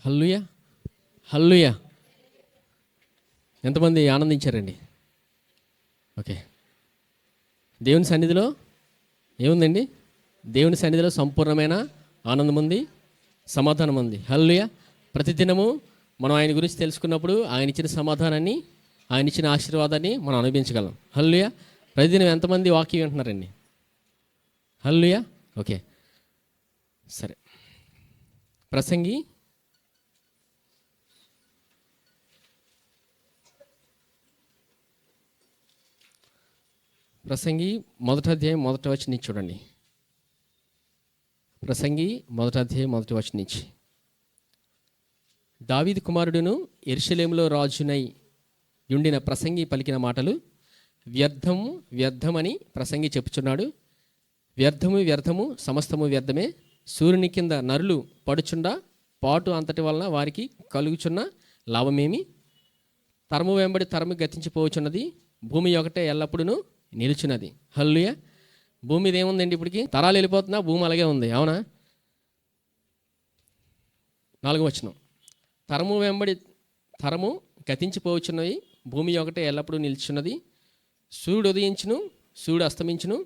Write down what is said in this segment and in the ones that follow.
హల్లెలూయా, హల్లెలూయా. ఎంతమంది ఆనందించారండి? ఓకే. దేవుని సన్నిధిలో ఏముందండి? దేవుని సన్నిధిలో సంపూర్ణమైన ఆనందం ఉంది, సమాధానం ఉంది. హల్లెలూయా. ప్రతిదినము మనం ఆయన గురించి తెలుసుకున్నప్పుడు ఆయన ఇచ్చిన సమాధానాన్ని, ఆయన ఇచ్చిన ఆశీర్వాదాన్ని మనం అనుభవించగలం. హల్లెలూయా. ప్రతిదినం ఎంతమంది వాక్యం వింటున్నారండి? హల్లెలూయా. ఓకే, సరే. ప్రసంగి మొదటి అధ్యాయం మొదటి వచనం నుంచి చూడండి. ప్రసంగి మొదటి అధ్యాయం మొదటి వచనం నుంచి. దావీదు కుమారుడును యెరూషలేములో రాజునై యుండిన ప్రసంగి పలికిన మాటలు వ్యర్థము వ్యర్థమని ప్రసంగి చెప్పుచున్నాడు. వ్యర్థము వ్యర్థము సమస్తము వ్యర్థమే. సూర్యుని కింద నరులు పడుచుండా పాటు అంతటి వలన వారికి కలుగుచున్న లాభమేమి? తరము వెంబడి తరము గతించిపోవచ్చున్నది, భూమి ఒకటే ఎల్లప్పుడూ నిలుచున్నది. హల్లెలూయా. భూమి మీద ఏముందండి? ఇప్పటికి తరాలు వెళ్ళిపోతున్నా భూమి అలాగే ఉంది. అవునా? 4వ వచనం. తరము వెంబడి తరము గతించిపోవచ్చున్నవి, భూమి ఒకటే ఎల్లప్పుడూ నిలుచున్నది. సూర్యుడు ఉదయించును, సూర్యుడు అస్తమించును,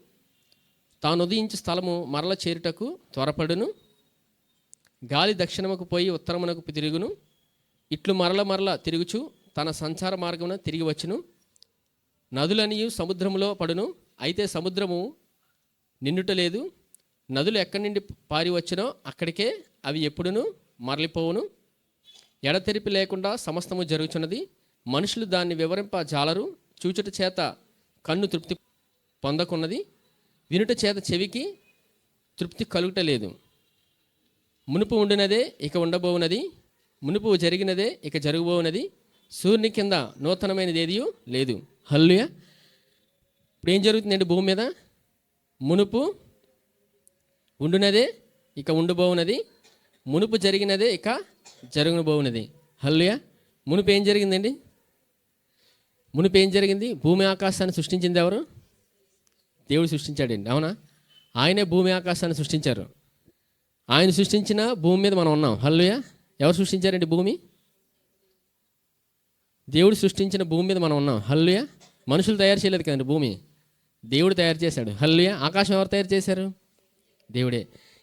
తాను ఉదయించు స్థలము మరల చేరుటకు త్వరపడును. గాలి దక్షిణముకు పోయి ఉత్తరమునకు తిరుగును, ఇట్లు మరల మరల తిరుగుచు తన సంచార మార్గమున తిరిగి వచ్చును. నదులనియు సముద్రములో పడును, అయితే సముద్రము నిండుట లేదు. నదులు ఎక్కడి నుండి పారి వచ్చినో అక్కడికే అవి ఎప్పుడును మరలిపోవును. ఎడతెరిపి లేకుండా సమస్తము జరుగుచున్నది. మనుషులు దాన్ని వివరింప జాలరు. చూచుట చేత కన్ను తృప్తి పొందకున్నది, వినుట చేత చెవికి తృప్తి కలుగుట లేదు. మునుపు ఉండినదే ఇక ఉండబోవునది, మునుపు జరిగినదే ఇక జరగబోవునది. సూర్యుని కింద నూతనమైనది ఏదియూ లేదు. హల్లెలూయా. ఇప్పుడు ఏం జరుగుతుందండి భూమి మీద? మునుపు ఉండునదే ఇక ఉండబోవునది, మునుపు జరిగినదే ఇక జరగబోవునది. హల్లెలూయా. మునుపు ఏం జరిగిందండి? మునుపు ఏం జరిగింది? భూమి ఆకాశాన్ని సృష్టించింది ఎవరు? దేవుడు సృష్టించాడండి. అవునా? ఆయనే భూమి ఆకాశాన్ని సృష్టించారు. ఆయన సృష్టించిన భూమి మీద మనం ఉన్నాం. హల్లెలూయా. ఎవరు సృష్టించారండి భూమి? దేవుడు సృష్టించిన భూమి మీద మనం ఉన్నాం. హల్లెలూయా. మనుషులు తయారు చేయలేదు కదండి భూమి, దేవుడు తయారు చేశాడు. హల్లెలూయా. ఆకాశం ఎవరు తయారు చేశారు? దేవుడే.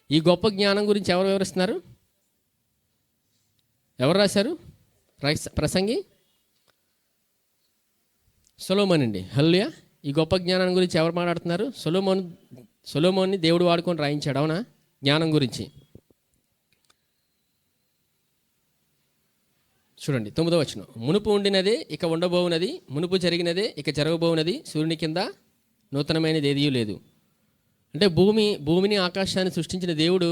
ఈ గొప్ప జ్ఞానం గురించి ఎవరు వివరిస్తున్నారు? ఎవరు రాశారు? ప్రసంగి సొలొమోన్ అండి. హల్లెలూయా. ఈ గొప్ప జ్ఞానం గురించి ఎవరు మాట్లాడుతున్నారు? సొలొమోన్ని దేవుడు వాడుకొని రాయించాడు. అవునా? జ్ఞానం గురించి చూడండి. 9వ వచనం. మునుపు ఉండినదే ఇక ఉండబోవునది, మునుపు జరిగినదే ఇక జరగబోవునది. సూర్యుని కింద నూతనమైనది ఏదీ లేదు. అంటే భూమిని ఆకాశాన్ని సృష్టించిన దేవుడు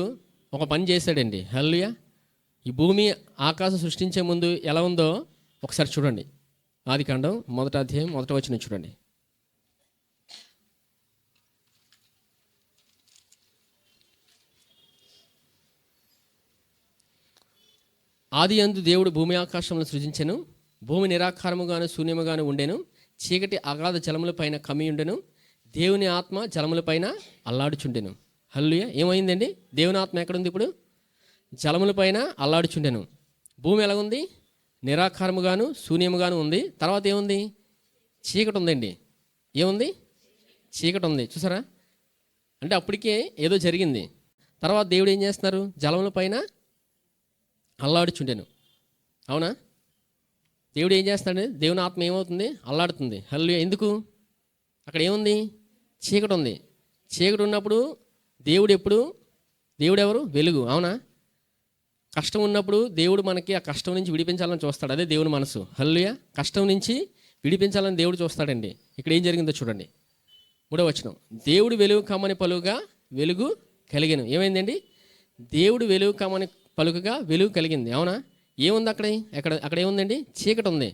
ఒక పని చేశాడండి. హల్లెలూయా. ఈ భూమి ఆకాశం సృష్టించే ముందు ఎలా ఉందో ఒకసారి చూడండి. ఆదికాండం 1వ అధ్యాయం 1వ వచనం చూడండి. ఆది యందు దేవుడు భూమి ఆకాశములను సృజించెను. భూమి నిరాకారముగాను శూన్యముగాను ఉండెను. చీకటి అగాధ జలముల పైన కమ్మియుండెను. దేవుని ఆత్మ జలముల పైన అల్లాడుచుండెను. హల్లెలూయా. ఏమైందండి? దేవుని ఆత్మ ఎక్కడుంది ఇప్పుడు? జలముల పైన అల్లాడుచుండెను. భూమి ఎలాగుంది? నిరాకారముగాను శూన్యముగాను ఉంది. తర్వాత ఏముంది? చీకటి ఉందండి. ఏముంది? చీకటి ఉంది. చూసారా? అంటే అప్పటికే ఏదో జరిగింది. తర్వాత దేవుడు ఏం చేస్తున్నారు? జలముల పైన అల్లాడుచుండెను. అవునా? దేవుడు ఏం చేస్తాడు? దేవుని ఆత్మ ఏమవుతుంది? అల్లాడుతుంది. హల్లెలూయా. ఎందుకు? అక్కడ ఏముంది? చీకటి ఉంది. చీకటి ఉన్నప్పుడు దేవుడు ఎవరు? వెలుగు. అవునా? కష్టం ఉన్నప్పుడు దేవుడు మనకి ఆ కష్టం నుంచి విడిపించాలని చూస్తాడు. అదే దేవుని మనసు. హల్లెలూయా. కష్టం నుంచి విడిపించాలని దేవుడు చూస్తాడండి. ఇక్కడ ఏం జరిగిందో చూడండి. 3వ వచనం. దేవుడు వెలుగు కమ్మని పలుగా వెలుగు కలిగెను. ఏమైందండి? దేవుడు వెలుగు కమ్మని పలుకగా వెలుగు కలిగింది. అవునా? ఏముంది అక్కడ ఏముందండి? చీకటి ఉంది.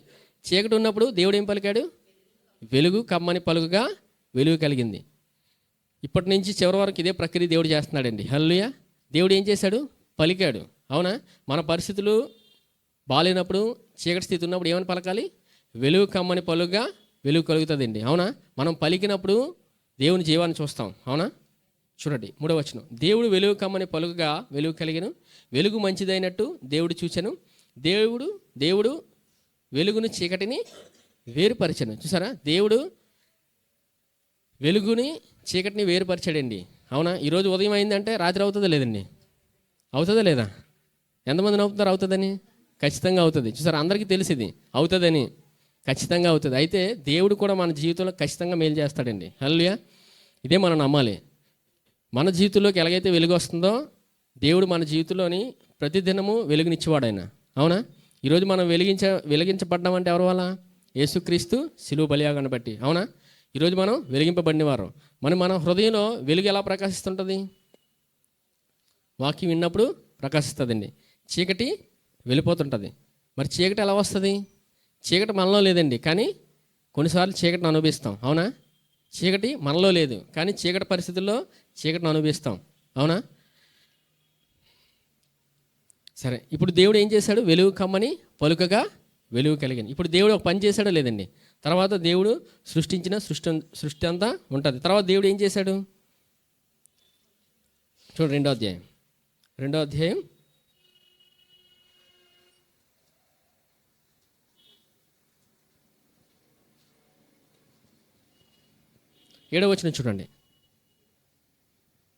చీకటి ఉన్నప్పుడు దేవుడు ఏం పలికాడు? వెలుగు కమ్మని పలుకగా వెలుగు కలిగింది. ఇప్పటి నుంచి చివరి వరకు ఇదే ప్రక్రియ దేవుడు చేస్తున్నాడండి. హల్లెలూయా. దేవుడు ఏం చేశాడు? పలికాడు. అవునా? మన పరిస్థితులు బాగాలేనప్పుడు, చీకటి స్థితి ఉన్నప్పుడు ఏమని పలకాలి? వెలుగు కమ్మని పలుకగా వెలుగు కలుగుతుందండి. అవునా? మనం పలికినప్పుడు దేవుని జీవాన్ని చూస్తాం. అవునా? చూడండి 3వ వచనం. దేవుడు వెలుగు కమ్మని పలుకగా వెలుగు కలిగెను, వెలుగు మంచిదైనట్టు దేవుడు చూచెను. దేవుడు వెలుగును చీకటిని వేరుపరిచెను. చూసారా, దేవుడు వెలుగుని చీకటిని వేరుపరిచాడండి. అవునా? ఈరోజు ఉదయం అయిందంటే రాత్రి అవుతుందా లేదండి? అవుతుందా లేదా? ఎంతమంది నవ్వుతున్నారు అవుతుందని? ఖచ్చితంగా అవుతుంది. చూసారా, అందరికీ తెలిసింది అవుతుందని. ఖచ్చితంగా అవుతుంది. అయితే దేవుడు కూడా మన జీవితంలో ఖచ్చితంగా మేలు చేస్తాడండి. హల్లెలూయా. ఇదే మనం నమ్మాలి. మన జీవితంలోకి ఎలాగైతే వెలుగు వస్తుందో దేవుడు మన జీవితంలోని ప్రతిదినము వెలుగునిచ్చేవాడు ఆయన. అవునా? ఈరోజు మనం వెలిగించబడ్డామంటే ఎవరి వల్ల? యేసుక్రీస్తు శిలువ బలియాగాన్ని బట్టి. అవునా? ఈరోజు మనం వెలిగింపబడినవారు. మన హృదయంలో వెలుగు ఎలా ప్రకాశిస్తుంటుంది? వాక్యం విన్నప్పుడు ప్రకాశిస్తుందండి. చీకటి వెళ్ళిపోతుంటుంది. మరి చీకటి ఎలా వస్తుంది? చీకటి మనలో లేదండి, కానీ కొన్నిసార్లు చీకటిని అనుభవిస్తాం. అవునా? చీకటి మనలో లేదు, కానీ చీకటి పరిస్థితుల్లో చీకటిని అనుభవిస్తాం. అవునా? సరే, ఇప్పుడు దేవుడు ఏం చేశాడు? వెలుగు కమ్మని పలుకగా వెలుగు కలిగింది. ఇప్పుడు దేవుడు ఒక పని చేశాడో లేదండి? తర్వాత దేవుడు సృష్టించిన సృష్టి అంతా ఉంటుంది. తర్వాత దేవుడు ఏం చేశాడు? చూడండి, 2వ అధ్యాయం 7వ వచనం చూడండి.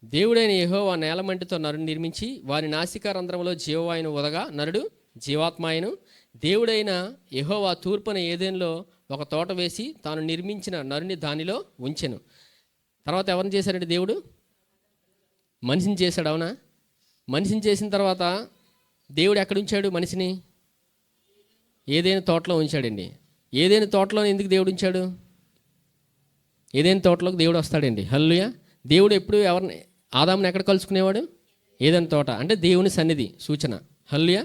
దేవుడైన యెహోవా నేలమంటితో నరుని నిర్మించి వారి నాసికా రంధ్రములో జీవవాయును వదగా నరుడు జీవాత్మాయను. దేవుడైన యెహోవా తూర్పున ఏదెన్లో ఒక తోట వేసి తాను నిర్మించిన నరుని దానిలో ఉంచెను. తర్వాత ఎవరిని చేశాడంటే దేవుడు? మనిషిని చేశాడు. అవునా? మనిషిని చేసిన తర్వాత దేవుడు ఎక్కడ ఉంచాడు మనిషిని? ఏదైనా తోటలో ఉంచాడండి. ఏదైనా తోటలో ఎందుకు దేవుడు ఉంచాడు? ఏదైనా తోటలోకి దేవుడు వస్తాడండి. హల్లెలూయా. దేవుడు ఎప్పుడు ఎవరిని, ఆదాముని ఎక్కడ కలుసుకునేవాడు? ఏదైనా తోట. అంటే దేవుని సన్నిధి సూచన. హల్లెలూయా.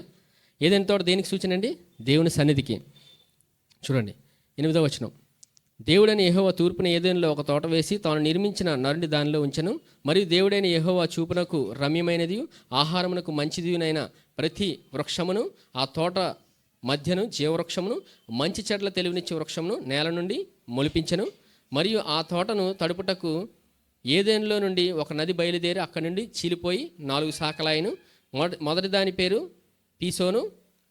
ఏదైనా తోట దేనికి సూచన అండి? దేవుని సన్నిధికి. చూడండి 8వ వచనం. దేవుడైన యెహోవా తూర్పున ఏదెన్లో ఒక తోట వేసి తాను నిర్మించిన నరుని దానిలో ఉంచెను. మరియు దేవుడైన యెహోవా చూపునకు రమ్యమైనది ఆహారమునకు మంచిదినైన ప్రతి వృక్షమును ఆ తోట మధ్యను జీవవృక్షమును మంచి చెట్ల తెలివినిచ్చే వృక్షమును నేల నుండి మొలిపించెను. మరియు ఆ తోటను తడుపుటకు ఏదెన్లో నుండి ఒక నది బయలుదేరి అక్కడి నుండి చీలిపోయి 4 శాఖలాయను. మొదటి దాని పేరు పీసోను.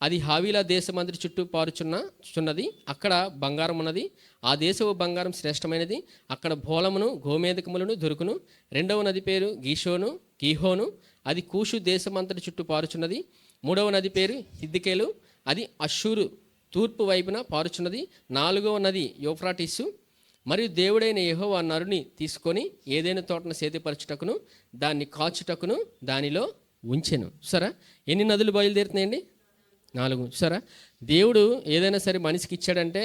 అది హావీలా దేశమంతటి చుట్టూ పారుచున్నది. అక్కడ బంగారం ఉన్నది. ఆ దేశపు బంగారం శ్రేష్టమైనది. అక్కడ భోళమును గోమేదకములను దొరుకును. 2వ నది పేరు గీహోను. అది కూషు దేశమంతటి చుట్టూ పారుచున్నది. 3వ నది పేరు హిద్దికేలు. అది అష్షూరు తూర్పు వైపున పారుచున్నది. 4వ నది యూఫ్రాటీసు. మరియు దేవుడైన యెహోవా నరుని తీసుకొని ఏదైనా తోటను సేద్యపరచుటకును దాన్ని కాచుటకును దానిలో ఉంచెను. సరే, ఎన్ని నదులు బయలుదేరుతున్నాయండి? 4. చూసారా, దేవుడు ఏదైనా సరే మనిషికి ఇచ్చాడంటే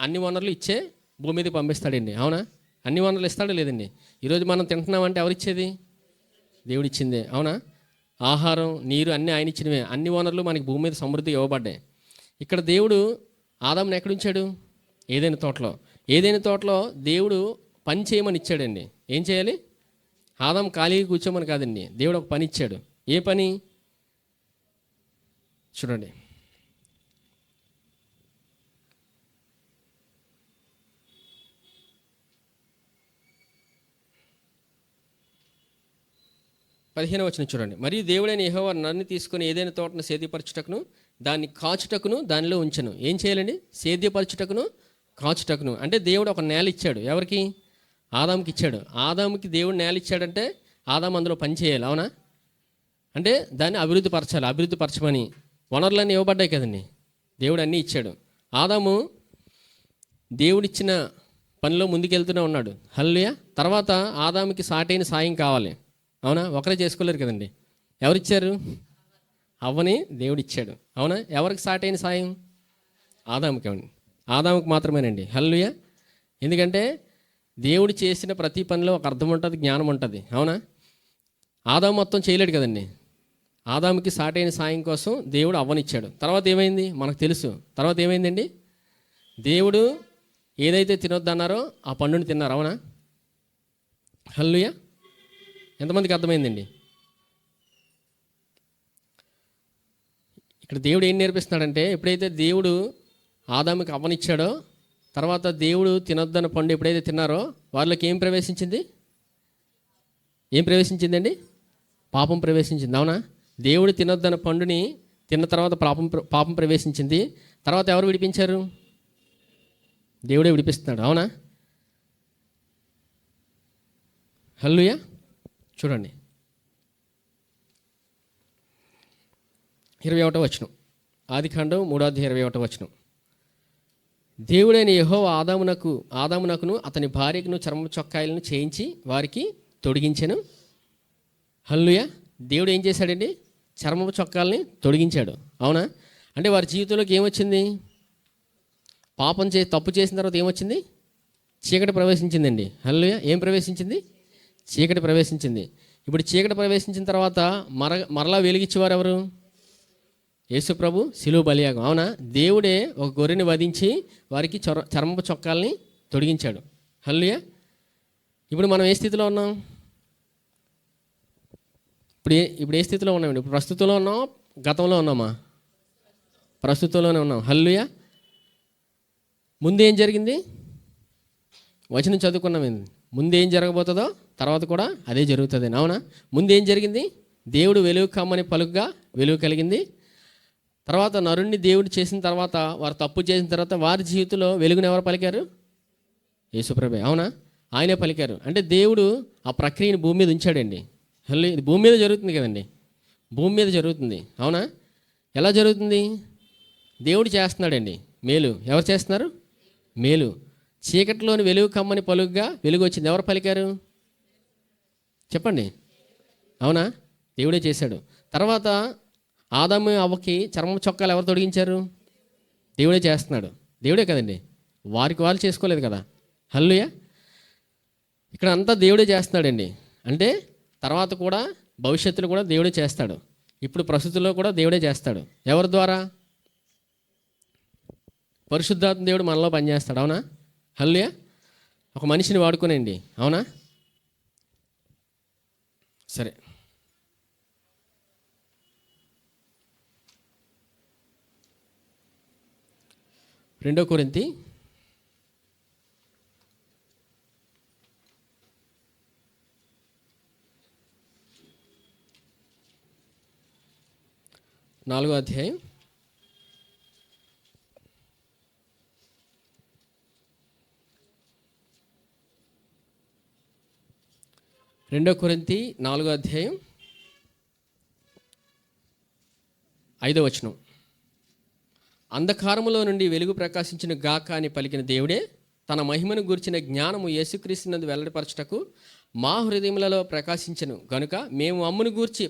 అన్ని వనరులు ఇచ్చే భూమి మీదకి పంపిస్తాడండి. అవునా? అన్ని వనరులు ఇస్తాడు లేదండి? ఈరోజు మనం తింటున్నామంటే ఎవరిచ్చేది? దేవుడు ఇచ్చిందే. అవునా? ఆహారం, నీరు అన్నీ ఆయన ఇచ్చినవే. అన్ని వనరులు మనకి భూమి మీద సమృద్ధి ఇవ్వబడ్డాయి. ఇక్కడ దేవుడు ఆదాముని ఎక్కడుంచాడు? ఏదైనా తోటలో దేవుడు పని చేయమని ఇచ్చాడండి. ఏం చేయాలి? ఆదాము ఖాళీగా కూర్చోమని కాదండి, దేవుడు ఒక పని ఇచ్చాడు. ఏ పని? చూడండి, పదిహేను వచనం చూడండి. మరియు దేవుడైన యెహోవా నన్ను తీసుకొని ఏదైనా తోటను సేద్యపరచుటకును దాన్ని కాచుటకును దానిలో ఉంచెను. ఏం చేయాలండి? సేద్యపరచుటకును కాచుటకును. అంటే దేవుడు ఒక నేల ఇచ్చాడు. ఎవరికి? ఆదాముకి ఇచ్చాడు. ఆదాముకి దేవుడు నేల ఇచ్చాడంటే ఆదాము అందులో పని చేయాలి. అవునా? అంటే దాన్ని అభివృద్ధి పరచమని వనరులన్నీ ఇవ్వబడ్డాయి కదండి. దేవుడు అన్నీ ఇచ్చాడు. ఆదాము దేవుడిచ్చిన పనిలో ముందుకెళ్తూనే ఉన్నాడు. హల్లెలూయా. తర్వాత ఆదాముకి సాటైన సాయం కావాలి. అవునా? ఒకరే చేసుకోలేరు కదండి. ఎవరిచ్చారు? అవ్వని దేవుడు ఇచ్చాడు. అవునా? ఎవరికి సాటైన సాయం? ఆదాముకి మాత్రమేనండి. హల్లెలూయా. ఎందుకంటే దేవుడు చేసిన ప్రతి పనిలో ఒక అర్థం ఉంటుంది, జ్ఞానం ఉంటుంది. అవునా? ఆదాము మొత్తం చేయలేడు కదండి. ఆదాముకి సాటైన సాయం కోసం దేవుడు అవ్వనిచ్చాడు. తర్వాత ఏమైంది మనకు తెలుసు. తర్వాత ఏమైందండి? దేవుడు ఏదైతే తినొద్దన్నారో ఆ పండుని తిన్నారు. అవునా? హల్లెలూయా. ఎంతమందికి అర్థమైందండి? ఇక్కడ దేవుడు ఏం నేర్పిస్తున్నాడంటే, ఎప్పుడైతే దేవుడు ఆదాముకి అవ్వనిచ్చాడో తర్వాత దేవుడు తినొద్దన్న పండు ఎప్పుడైతే తిన్నారో వాళ్ళకి ఏం ప్రవేశించింది? ఏం ప్రవేశించిందండి? పాపం ప్రవేశించింది. అవునా? దేవుడు తినొద్దన్న పండుని తిన్న తర్వాత పాపం ప్రవేశించింది. తర్వాత ఎవరు విడిపించారు? దేవుడే విడిపిస్తున్నాడు. అవునా? హల్లెలూయా. చూడండి 21వ వచనం, ఆదికాండం 3:21. దేవుడైన యెహోవా ఆదామునకును అతని భార్యకును చర్మ చొక్కాయలను చేయించి వారికి తొడిగించెను. హల్లెలూయా. దేవుడు ఏం చేశాడండి? చర్మపు చొక్కాలని తొడిగించాడు. అవునా? అంటే వారి జీవితంలోకి ఏమొచ్చింది? తప్పు చేసిన తర్వాత ఏమొచ్చింది? చీకటి ప్రవేశించిందండి. హల్లెలూయా. ఏం ప్రవేశించింది? చీకటి ప్రవేశించింది. ఇప్పుడు చీకటి ప్రవేశించిన తర్వాత మరలా వెలిగించేవారు ఎవరు? యేసు ప్రభు శిలువ బలియాగం. అవునా? దేవుడే ఒక గొర్రెని వధించి వారికి చర్మపు చొక్కాలని తొడిగించాడు. హల్లెలూయా. ఇప్పుడు మనం ఏ స్థితిలో ఉన్నాం? ఇప్పుడు ఏ స్థితిలో ఉన్నామండి? ఇప్పుడు ప్రస్తుతంలో ఉన్నామా, గతంలో ఉన్నామా? ప్రస్తుతంలోనే ఉన్నాం. హల్లెలూయా. ముందేం జరిగింది? వచనం చదువుకున్నాం. ముందేం జరగబోతుందో తర్వాత కూడా అదే జరుగుతుంది. అవునా? ముందేం జరిగింది? దేవుడు వెలుగు కమ్మని పలుకుగా వెలుగు కలిగింది. తర్వాత నరుణ్ణి దేవుడు చేసిన తర్వాత, వారు తప్పు చేసిన తర్వాత వారి జీవితంలో వెలుగుని ఎవరు పలికారు? యేసుప్రభే. అవునా? ఆయనే పలికారు. అంటే దేవుడు ఆ ప్రక్రియని భూమి మీద ఉంచాడండి. ఇది భూమి మీద జరుగుతుంది కదండి. భూమి మీద జరుగుతుంది. అవునా? ఎలా జరుగుతుంది? దేవుడు చేస్తున్నాడండి మేలు. ఎవరు చేస్తున్నారు? మేలు. చీకటిలోని వెలుగు కమ్మని పలుకుగా వెలుగు వచ్చింది. ఎవరు పలికారు? చెప్పండి. అవునా? దేవుడే చేశాడు. తర్వాత ఆదాము అవ్వకి చర్మం చొక్కాలు ఎవరు తొడిగించారు? దేవుడే చేస్తున్నాడు. దేవుడే కదండి. వారికి వాళ్ళు చేసుకోలేదు కదా. హల్లెలూయా. ఇక్కడ అంతా దేవుడే చేస్తున్నాడండి. అంటే తర్వాత కూడా భవిష్యత్తులో కూడా దేవుడే చేస్తాడు. ఇప్పుడు ప్రస్తుతంలో కూడా దేవుడే చేస్తాడు. ఎవరి ద్వారా? పరిశుద్ధాత్మ దేవుడు మనలో పనిచేస్తాడు. అవునా? హల్లెలూయా. ఒక మనిషిని వాడుకోనండి. అవునా? సరే, 2 కొరింథీ 4వ అధ్యాయం 2 కొరింథీ 4వ అధ్యాయం 5వ వచనం. అంధకారములో నుండి వెలుగు ప్రకాశించిన గాక అని పలికిన దేవుడే తన మహిమను గూర్చిన జ్ఞానము యేసుక్రీస్తునందు వెల్లడిపరచుటకు మా హృదయములలో ప్రకాశించెను గనుక మేము అమ్మును గూర్చి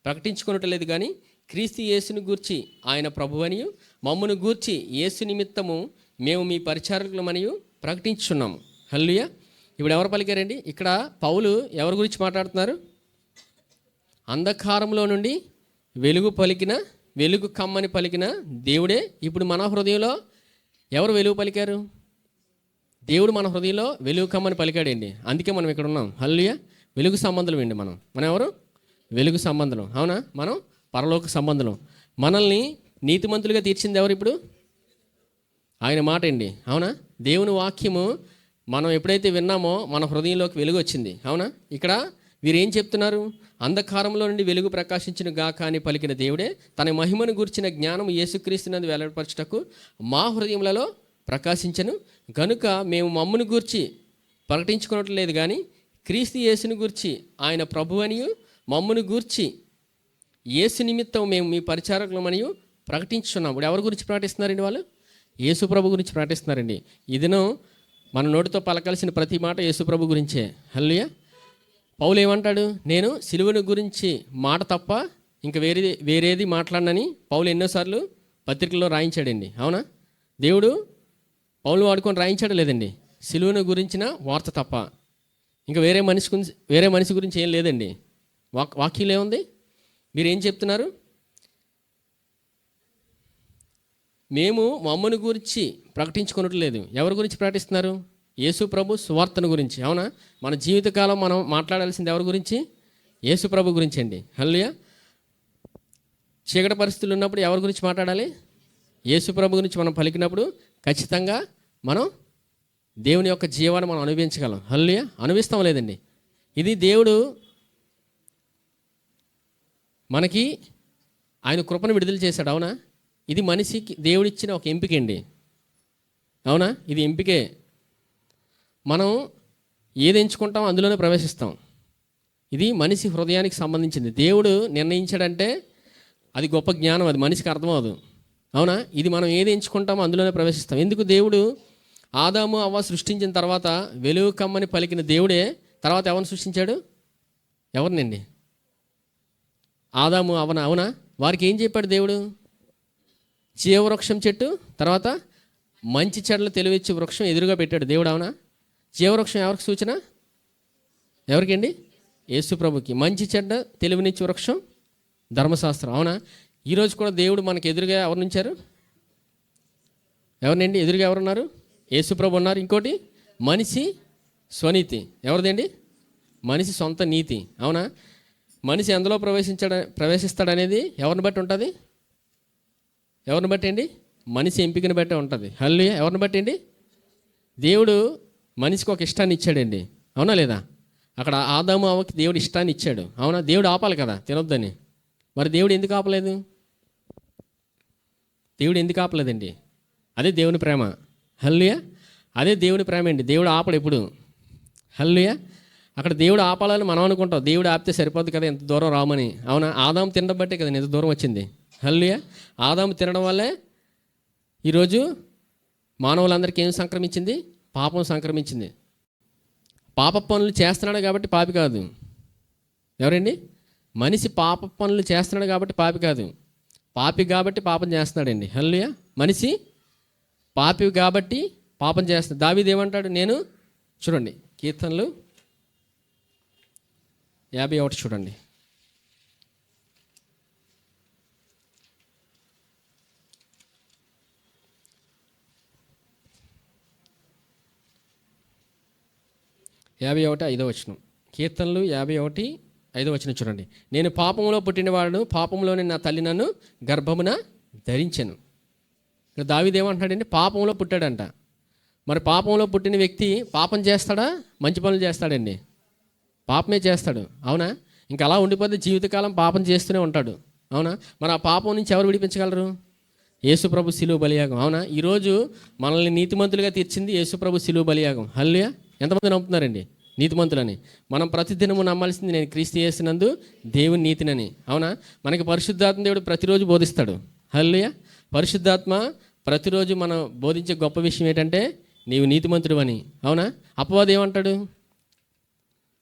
ప్రకటించుకొనట్లేదు కానీ క్రీస్తు యేసును గూర్చి ఆయన ప్రభువనియు మమ్మును గూర్చి యేసు నిమిత్తము మేము మీ పరిచారకులమనియు ప్రకటించుచున్నాము. హల్లెలూయా. ఇప్పుడు ఎవరు పలికారండి? ఇక్కడ పౌలు ఎవరి గురించి మాట్లాడుతున్నారు? అంధకారంలో నుండి వెలుగు కమ్మని పలికిన దేవుడే ఇప్పుడు మన హృదయంలో ఎవరు వెలుగు పలికారు? దేవుడు మన హృదయంలో వెలుగు కమ్మని పలికాడండి. అందుకే మనం ఇక్కడ ఉన్నాం. హల్లెలూయా. వెలుగు సంబంధులు అండి. మనం ఎవరు? వెలుగు సంబంధులు. అవునా? మనం పరలోక సంబంధులు. మనల్ని నీతిమంతులుగా తీర్చింది ఎవరు? ఇప్పుడు ఆయన మాట అండి. అవునా? దేవుని వాక్యము మనం ఎప్పుడైతే విన్నామో మన హృదయంలోకి వెలుగు వచ్చింది. అవునా? ఇక్కడ వీరేం చెప్తున్నారు? అంధకారంలో నుండి వెలుగు ప్రకాశించిన గాక అని పలికిన దేవుడే తన మహిమను గూర్చిన జ్ఞానం యేసుక్రీస్తునందు వెల్లడిపరచుటకు మా హృదయములలో ప్రకాశించను గనుక మేము మమ్మును గూర్చి ప్రకటించుకోవట్లేదు కానీ క్రీస్తు యేసుని గూర్చి ఆయన ప్రభువనియు మమ్మును గూర్చి యేసు నిమిత్తం మేము మీ పరిచారకులమనియు ప్రకటించున్నాం. ఇప్పుడు ఎవరి గురించి ప్రకటిస్తున్నారండి? వాళ్ళు యేసు ప్రభు గురించి ప్రకటిస్తున్నారండి. ఇదిను మన నోటితో పలకాల్సిన ప్రతి మాట యేసు ప్రభు గురించే. హల్లెలూయా. పౌలు ఏమంటాడు? నేను సిలువను గురించి మాట తప్ప ఇంకా వేరేది మాట్లాడనని పౌలు ఎన్నోసార్లు పత్రికల్లో రాయించాడండి. అవునా? దేవుడు పౌలు వాడుకొని రాయించాడు లేదండి? సిలువను గురించిన వార్త తప్ప ఇంకా వేరే మనిషి గురించి ఏం లేదండి. వాక్యం ఏముంది? మీరేం చెప్తున్నారు? మేము మమ్మను గురించి ప్రకటించుకోవట్లేదు. ఎవరి గురించి ప్రకటిస్తున్నారు? యేసు ప్రభు సువార్తను గురించి. అవునా? మన జీవితకాలం మనం మాట్లాడాల్సింది ఎవరి గురించి? యేసు ప్రభు గురించి అండి. హల్లెలూయా. చీకటి పరిస్థితులు ఉన్నప్పుడు ఎవరి గురించి మాట్లాడాలి? యేసు ప్రభు గురించి మనం పలికినప్పుడు ఖచ్చితంగా మనం దేవుని యొక్క జీవాన్ని మనం అనుభవించగలం. హల్లెలూయా. అనుభవిస్తాం లేదండి? ఇది దేవుడు మనకి ఆయన కృపను విడుదల చేశాడు. అవునా? ఇది మనిషికి దేవుడిచ్చిన ఒక ఎంపిక అండి. అవునా? ఇది ఎంపికే. మనం ఏది ఎంచుకుంటామో అందులోనే ప్రవేశిస్తాం. ఇది మనిషి హృదయానికి సంబంధించింది. దేవుడు నిర్ణయించాడంటే అది గొప్ప జ్ఞానం, అది మనిషికి అర్థమవదు. అవునా? ఇది మనం ఏది ఎంచుకుంటామో అందులోనే ప్రవేశిస్తాం. ఎందుకు? దేవుడు ఆదాము అవ్వ సృష్టించిన తర్వాత వెలుగు కమ్మని పలికిన దేవుడే తర్వాత ఎవరిని సృష్టించాడు? ఎవరినండి? ఆదాము అవ్వన. అవునా? వారికి ఏం చెప్పాడు దేవుడు? జీవవృక్షం చెట్టు, తర్వాత మంచి చెడ్ల తెలివిచ్చే వృక్షం ఎదురుగా పెట్టాడు దేవుడు. అవునా? జీవవృక్షం ఎవరికి సూచన? ఎవరికండి? యేసు ప్రభుకి. మంచి చెడ్డ తెలివినిచ్చే వృక్షం ధర్మశాస్త్రం. అవునా? ఈరోజు కూడా దేవుడు మనకు ఎదురుగా ఎవరు ఉంచారు? ఎవరినండి? ఎదురుగా ఎవరున్నారు? యేసు ప్రభు ఉన్నారు. ఇంకోటి మనిషి స్వనీతి. ఎవరిదండి? మనిషి సొంత నీతి. అవునా? మనిషి ఎందులో ప్రవేశిస్తాడనేది ఎవరిని బట్టి ఉంటుంది? ఎవరిని బట్టి అండి? మనిషి ఎంపికని బట్టే ఉంటుంది. హల్లెలూయా. ఎవరిని బట్టి అండి? దేవుడు మనిషికి ఒక ఇష్టాన్ని ఇచ్చాడండి. అవునా లేదా? అక్కడ ఆదాము అవ్వకి దేవుడు ఇష్టాన్ని ఇచ్చాడు. అవునా? దేవుడు ఆపాలి కదా తినొద్దని. మరి దేవుడు ఎందుకు ఆపలేదు? దేవుడు ఎందుకు ఆపలేదండి? అదే దేవుని ప్రేమ. హల్లెలూయా. అదే దేవుని ప్రేమ అండి. దేవుడు ఆపడు ఎప్పుడు. హల్లెలూయా. అక్కడ దేవుడు ఆపాలని మనం అనుకుంటాం. దేవుడు ఆపితే సరిపోద్ది కదా ఎంత దూరం రామని. అవునా? ఆదాము తినడం బట్టే కదా ఎంత దూరం వచ్చింది. హల్లెలూయా. ఆదాము తినడం వల్లే ఈరోజు మానవులందరికీ ఏం సంక్రమించింది? పాపం సంక్రమించింది. పాప పనులు చేస్తున్నాడు కాబట్టి పాపి కాదు. ఎవరండి? మనిషి పాప పనులు చేస్తున్నాడు కాబట్టి పాపి కాదు. పాపి కాబట్టి పాపం చేస్తున్నాడండి. హల్లెలూయా. మనిషి పాపి కాబట్టి పాపం చేస్తున్నాడు. దావీదు ఏమంటాడు? నేను చూడండి కీర్తనలు 51 చూడండి. యాభై 51 కీర్తనలు 51:5 చూడండి. నేను పాపంలో పుట్టినవాడు, పాపంలోనే నా తల్లి నన్ను గర్భమున ధరించెను. ఇక్కడ దావీదు ఏమంటున్నాడండి? పాపంలో పుట్టాడంట. మరి పాపంలో పుట్టిన వ్యక్తి పాపం చేస్తాడా? మంచి పనులు చేస్తాడండి? పాపమే చేస్తాడు. అవునా? ఇంకా అలా ఉండిపోతే జీవితకాలం పాపం చేస్తూనే ఉంటాడు. అవునా? మరి ఆ పాపం నుంచి ఎవరు విడిపించగలరు? యేసుప్రభు శిలువ బలియాగం. అవునా? ఈరోజు మనల్ని నీతిమంతులుగా తీర్చింది యేసుప్రభు శిలువ బలియాగం. హల్లెలూయా. ఎంతమంది నమ్ముతున్నారండి నీతిమంతులని? మనం ప్రతిదినము నమ్మాల్సింది నేను క్రీస్తు యేసునందు దేవుని నీతినని. అవునా? మనకి పరిశుద్ధాత్మ దేవుడు ప్రతిరోజు బోధిస్తాడు. హల్లెలూయా. పరిశుద్ధాత్మ ప్రతిరోజు మనం బోధించే గొప్ప విషయం ఏంటంటే నీవు నీతిమంతుడు అని. అవునా? అపవాది ఏమంటాడు?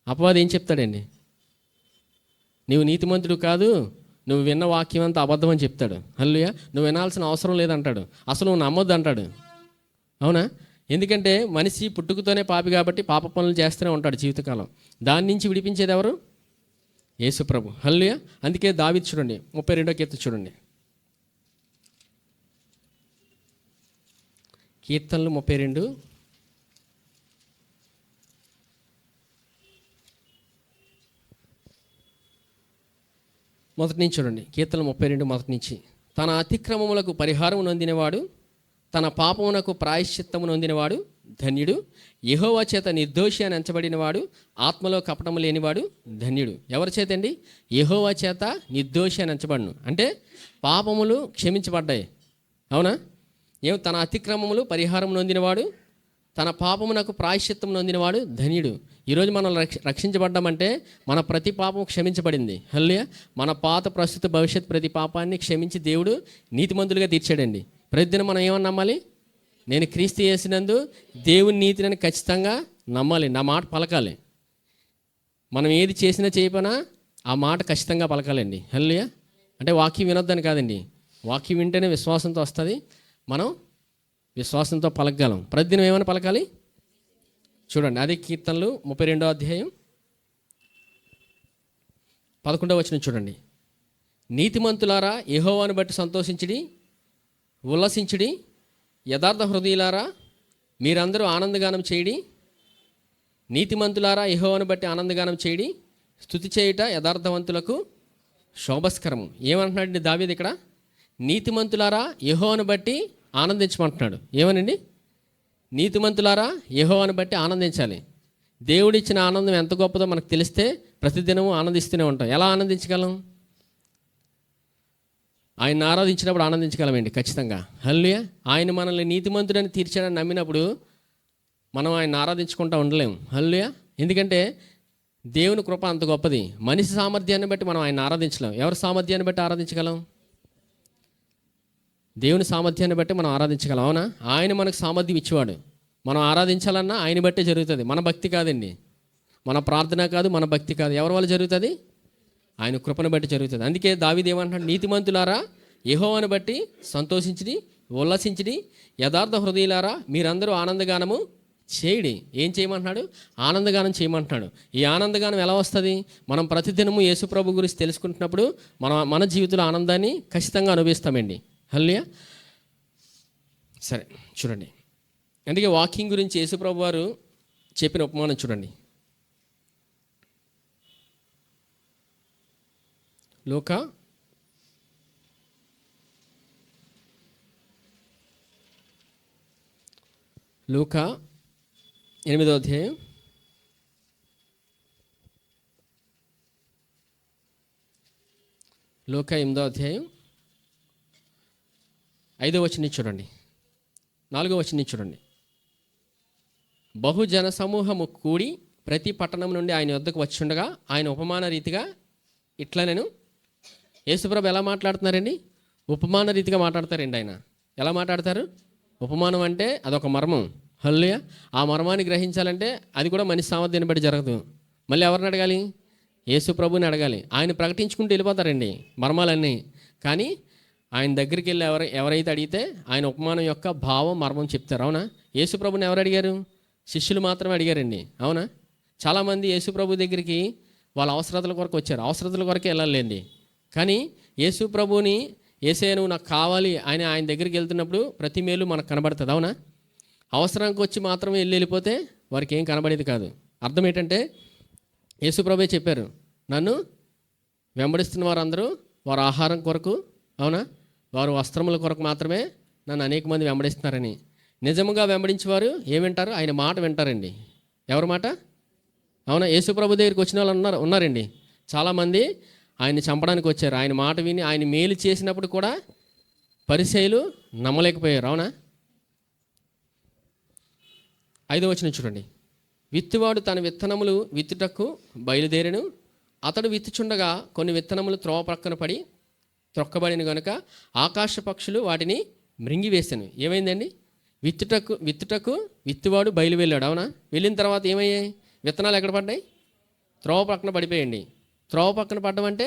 అపవాది ఏం చెప్తాడండి? నీవు నీతిమంతుడు కాదు, నువ్వు విన్న వాక్యం అంతా అబద్ధం అని చెప్తాడు. హల్లెలూయా. నువ్వు వినాల్సిన అవసరం లేదంటాడు. అసలు నువ్వు నమ్మొద్దు అంటాడు. అవునా? ఎందుకంటే మనిషి పుట్టుకతోనే పాపి కాబట్టి పాప పనులు చేస్తూనే ఉంటాడు జీవితకాలం. దాని నుంచి విడిపించేది ఎవరు? యేసు ప్రభు. హల్లెలూయా. అందుకే దావీదు చూడండి 32వ కీర్తన చూడండి. కీర్తనలు 32 మొదటి నుంచి చూడండి. కీర్తనలు 32 మొదటి నుంచి. తన అతిక్రమములకు పరిహారం నొందినవాడు, తన పాపమునకు ప్రాయశ్చిత్తము నొందినవాడు ధన్యుడు. యెహోవా చేత నిర్దోషి అని ఎంచబడినవాడు, ఆత్మలో కపటము లేనివాడు ధన్యుడు. ఎవరి చేత అండి? యెహోవా చేత నిర్దోషి అని ఎంచబడును. అంటే పాపములు క్షమించబడ్డాయి. అవునా? తన అతిక్రమములు పరిహారం నొందినవాడు, తన పాపమునకు ప్రాయశ్చిత్తం నొందినవాడు ధన్యుడు. ఈరోజు మనం రక్షించబడ్డామంటే మన ప్రతి పాపం క్షమించబడింది. హల్లెలూయా. మన పాత ప్రస్తుత భవిష్యత్ ప్రతి పాపాన్ని క్షమించి దేవుడు నీతిమంతులుగా తీర్చాడండి. ప్రతిదినం మనం ఏమని నమ్మాలి? నేను క్రీస్తు యేసునందు దేవుని నీతిని ఖచ్చితంగా నమ్మాలి. నా మాట పలకాలి. మనం ఏది చేసినా చేయకపోయినా ఆ మాట ఖచ్చితంగా పలకాలండి. హల్లెలూయా. అంటే వాక్యం వినొద్దని కాదండి. వాక్యం వింటేనే విశ్వాసంతో వస్తుంది. మనం విశ్వాసంతో పలకగలం. ప్రతిదినం ఏమైనా పలకాలి? చూడండి, అదే కీర్తనలు 32వ అధ్యాయం 11వ వచనం చూడండి. నీతిమంతులారా యెహోవాను బట్టి సంతోషించుడి, ఉల్లసించుడి. యథార్థ హృదయులారా మీరందరూ ఆనందగానం చేయడి. నీతిమంతులారా యెహోవాను బట్టి ఆనందగానం చేయడి. స్తుతి చేయుట యథార్థవంతులకు శోభస్కరము. ఏమంటున్నాడండి దావీదు ఇక్కడ? నీతిమంతులారా యెహోవాను బట్టి ఆనందించమంటున్నాడు. ఏమనండి? నీతిమంతులారా యెహోవాను బట్టి ఆనందించాలి. దేవుడిచ్చిన ఆనందం ఎంత గొప్పదో మనకు తెలిస్తే ప్రతిదినము ఆనందిస్తూనే ఉంటాం. ఎలా ఆనందించగలం? ఆయన ఆరాధించినప్పుడు ఆనందించగలమండి ఖచ్చితంగా. హల్లెలూయా. ఆయన మనల్ని నీతిమంతుడని తీర్చాడని నమ్మినప్పుడు మనం ఆయన ఆరాధించుకుంటూ ఉండలేము. హల్లెలూయా. ఎందుకంటే దేవుని కృప అంత గొప్పది. మనిషి సామర్థ్యాన్ని బట్టి మనం ఆయన ఆరాధించలేం. ఎవరి సామర్థ్యాన్ని బట్టి ఆరాధించగలం? దేవుని సామర్థ్యాన్ని బట్టి మనం ఆరాధించగలం. అవునా? ఆయన మనకు సామర్థ్యం ఇచ్చేవాడు. మనం ఆరాధించాలన్నా ఆయన బట్టే జరుగుతుంది. మన భక్తి కాదండి, మన ప్రార్థన కాదు, మన భక్తి కాదు. ఎవరి వల్ల జరుగుతుంది? ఆయన కృపను బట్టి జరుగుతుంది. అందుకే దావీదు ఏమంటున్నాడు? నీతిమంతులారా యెహోవాను బట్టి సంతోషించిడి, ఉల్లసించిడి, యథార్థ హృదయులారా మీరందరూ ఆనందగానము చేయడి. ఏం చేయమంటున్నాడు? ఆనందగానం చేయమంటున్నాడు. ఈ ఆనందగానం ఎలా వస్తుంది? మనం ప్రతిదినము యేసు ప్రభు గురించి తెలుసుకుంటున్నప్పుడు మన జీవితంలో ఆనందాన్ని ఖచ్చితంగా అనుభవిస్తామండి. హల్లెలూయా. సరే చూడండి, అందుకే వాకింగ్ గురించి యేసు ప్రభు వారు చెప్పిన ఉపమానం చూడండి. లూకా 8వ అధ్యాయం 5వ వచనం చూడండి, 4వ వచనం చూడండి. బహుజన సమూహము కూడి ప్రతి పట్టణం నుండి ఆయన వద్దకు వచ్చుండగా ఆయన ఉపమాన రీతిగా ఇట్లా నేను యేసుప్రభు ఎలా మాట్లాడుతున్నారండి? ఉపమాన రీతిగా మాట్లాడతారండి. ఆయన ఎలా మాట్లాడతారు? ఉపమానం అంటే అదొక మర్మం. హల్లెలూయా. ఆ మర్మాన్ని గ్రహించాలంటే అది కూడా మనిషి సామర్థ్యాన్ని బట్టి జరగదు. మళ్ళీ ఎవరిని అడగాలి? యేసు ప్రభుని అడగాలి. ఆయన ప్రకటించుకుంటూ వెళ్ళిపోతారండి మర్మాలన్నీ. కానీ ఆయన దగ్గరికి వెళ్ళి ఎవరైతే అడిగితే ఆయన ఉపమానం యొక్క భావం మర్మం చెప్తారు. అవునా? యేసు ప్రభుని ఎవరు అడిగారు? శిష్యులు మాత్రమే అడిగారండి. అవునా? చాలామంది యేసు ప్రభు దగ్గరికి వాళ్ళ అవసరతల కొరకు వచ్చారు. అవసరతల కొరకే వెళ్ళాలండి. కానీ యేసు ప్రభుని యేసయ్య నువ్వు నాకు కావాలి అని ఆయన దగ్గరికి వెళ్తున్నప్పుడు ప్రతి మేలు మనకు కనబడుతుంది. అవునా? అవసరానికి వచ్చి మాత్రమే వెళ్ళిపోతే వారికి ఏం కనబడేది కాదు. అర్థం ఏంటంటే యేసు ప్రభువే చెప్పారు, నన్ను వెంబడిస్తున్న వారందరూ వారు ఆహారం కొరకు, అవునా, వారు వస్త్రముల కొరకు మాత్రమే నన్ను అనేక మంది వెంబడిస్తున్నారని. నిజముగా వెంబడించేవారు ఏం వింటారు? ఆయన మాట వింటారండి. ఎవరి మాట? అవునా? యేసు ప్రభు దగ్గరికి వచ్చిన వాళ్ళు ఉన్నారండి. చాలామంది ఆయన్ని చంపడానికి వచ్చారు. ఆయన మాట విని ఆయన మేలు చేసినప్పుడు కూడా పరిసయ్యులు నమ్మలేకపోయారు. అవునా? 5వ వచనం చూడండి. విత్తువాడు తన విత్తనములు విత్తుటకు బయలుదేరెను. అతడు విత్తుచుండగా కొన్ని విత్తనములు త్రోవ ప్రక్కన పడి త్రొక్కబడిన గనుక ఆకాశ పక్షులు వాటిని మృంగివేశాను. ఏమైందండి? విత్తుటకు విత్తువాడు బయలు వెళ్ళాడు. అవునా? వెళ్ళిన తర్వాత ఏమయ్యాయి? విత్తనాలు ఎక్కడ పడ్డాయి? త్రోవ పక్కన పడిపోయండి. త్రోవ పక్కన పడ్డం అంటే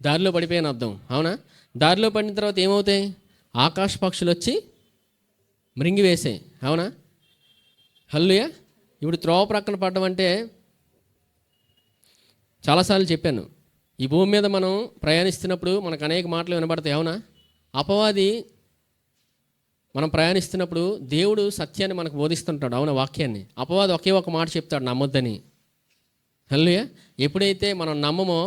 దారిలో పడిపోయాను అర్థం. అవునా? దారిలో పడిన తర్వాత ఏమవుతాయి? ఆకాశ పక్షులు వచ్చి మృంగివేసాయి. అవునా? హల్లెలూయా. ఇప్పుడు త్రోవ ప్రక్కన పడ్డం అంటే చాలాసార్లు చెప్పాను, ఈ భూమి మీద మనం ప్రయాణిస్తున్నప్పుడు మనకు అనేక మాటలు వినబడతాయి. అవునా? అపవాది మనం ప్రయాణిస్తున్నప్పుడు దేవుడు సత్యాన్ని మనకు బోధిస్తుంటాడు. అవునా? వాక్యాన్ని. అపవాది ఒకే ఒక మాట చెప్తాడు, నమ్మొద్దని. హల్లెలూయా. ఎప్పుడైతే మనం నమ్మమో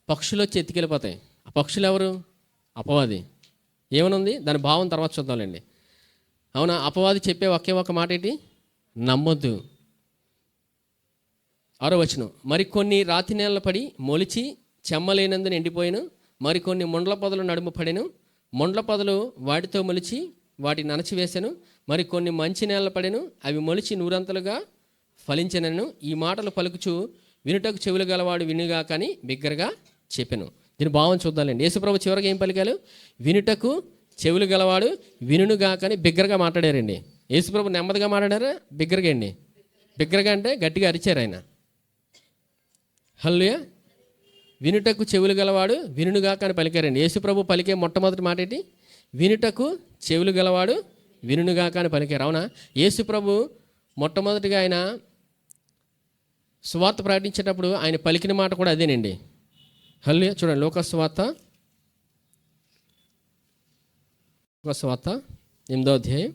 పక్షులు వచ్చి ఎత్తుకెళ్ళిపోతాయి. ఆ పక్షులు ఎవరు? అపవాది. ఏమనుంది దాని భావం తర్వాత చూద్దాంలేండి. అవునా? అపవాది చెప్పే ఒకే ఒక మాట ఏంటి? నమ్మొద్దు. 6వ వచనం. మరికొన్ని రాతి నేలలు పడి మొలిచి చెమ్మలేనందున ఎండిపోయాను. మరికొన్ని ముండ్ల పొదలు నడుము పడెను. ముండ్ల పొదలు వాటితో మొలిచి వాటిని అణచివేశాను. మరికొన్ని మంచి నేలలు పడెను. అవి మొలిచి నూరంతలుగా ఫలించనను. ఈ మాటలు పలుకుచు వినుటకు చెవులు గలవాడు వినుగా కానీ బిగ్గరగా చెప్పెను. దీని భావం చూద్దాంలేండి. యేసుప్రభు చివరికి ఏం పలికారు? వినుటకు చెవులు గలవాడు వినుగా కానీ బిగ్గరగా మాట్లాడారండి. యేసుప్రభు నెమ్మదిగా మాట్లాడారా? బిగ్గరగా అండి. బిగ్గరగా అంటే గట్టిగా అరిచారు ఆయన. హల్లెలూయా. వినుటకు చెవులు గలవాడు వినుగా కానీ పలికారండి. యేసుప్రభు పలికే మొట్టమొదటి మాట ఏంటి? వినుటకు చెవులు గలవాడు వినుగా కానీ పలికారు. అవునా? యేసుప్రభు మొట్టమొదటిగా ఆయన సువార్త ప్రకటించేటప్పుడు ఆయన పలికిన మాట కూడా అదేనండి. హల్లెలూయా. చూడండి, లోకసువార్త 8వ అధ్యాయం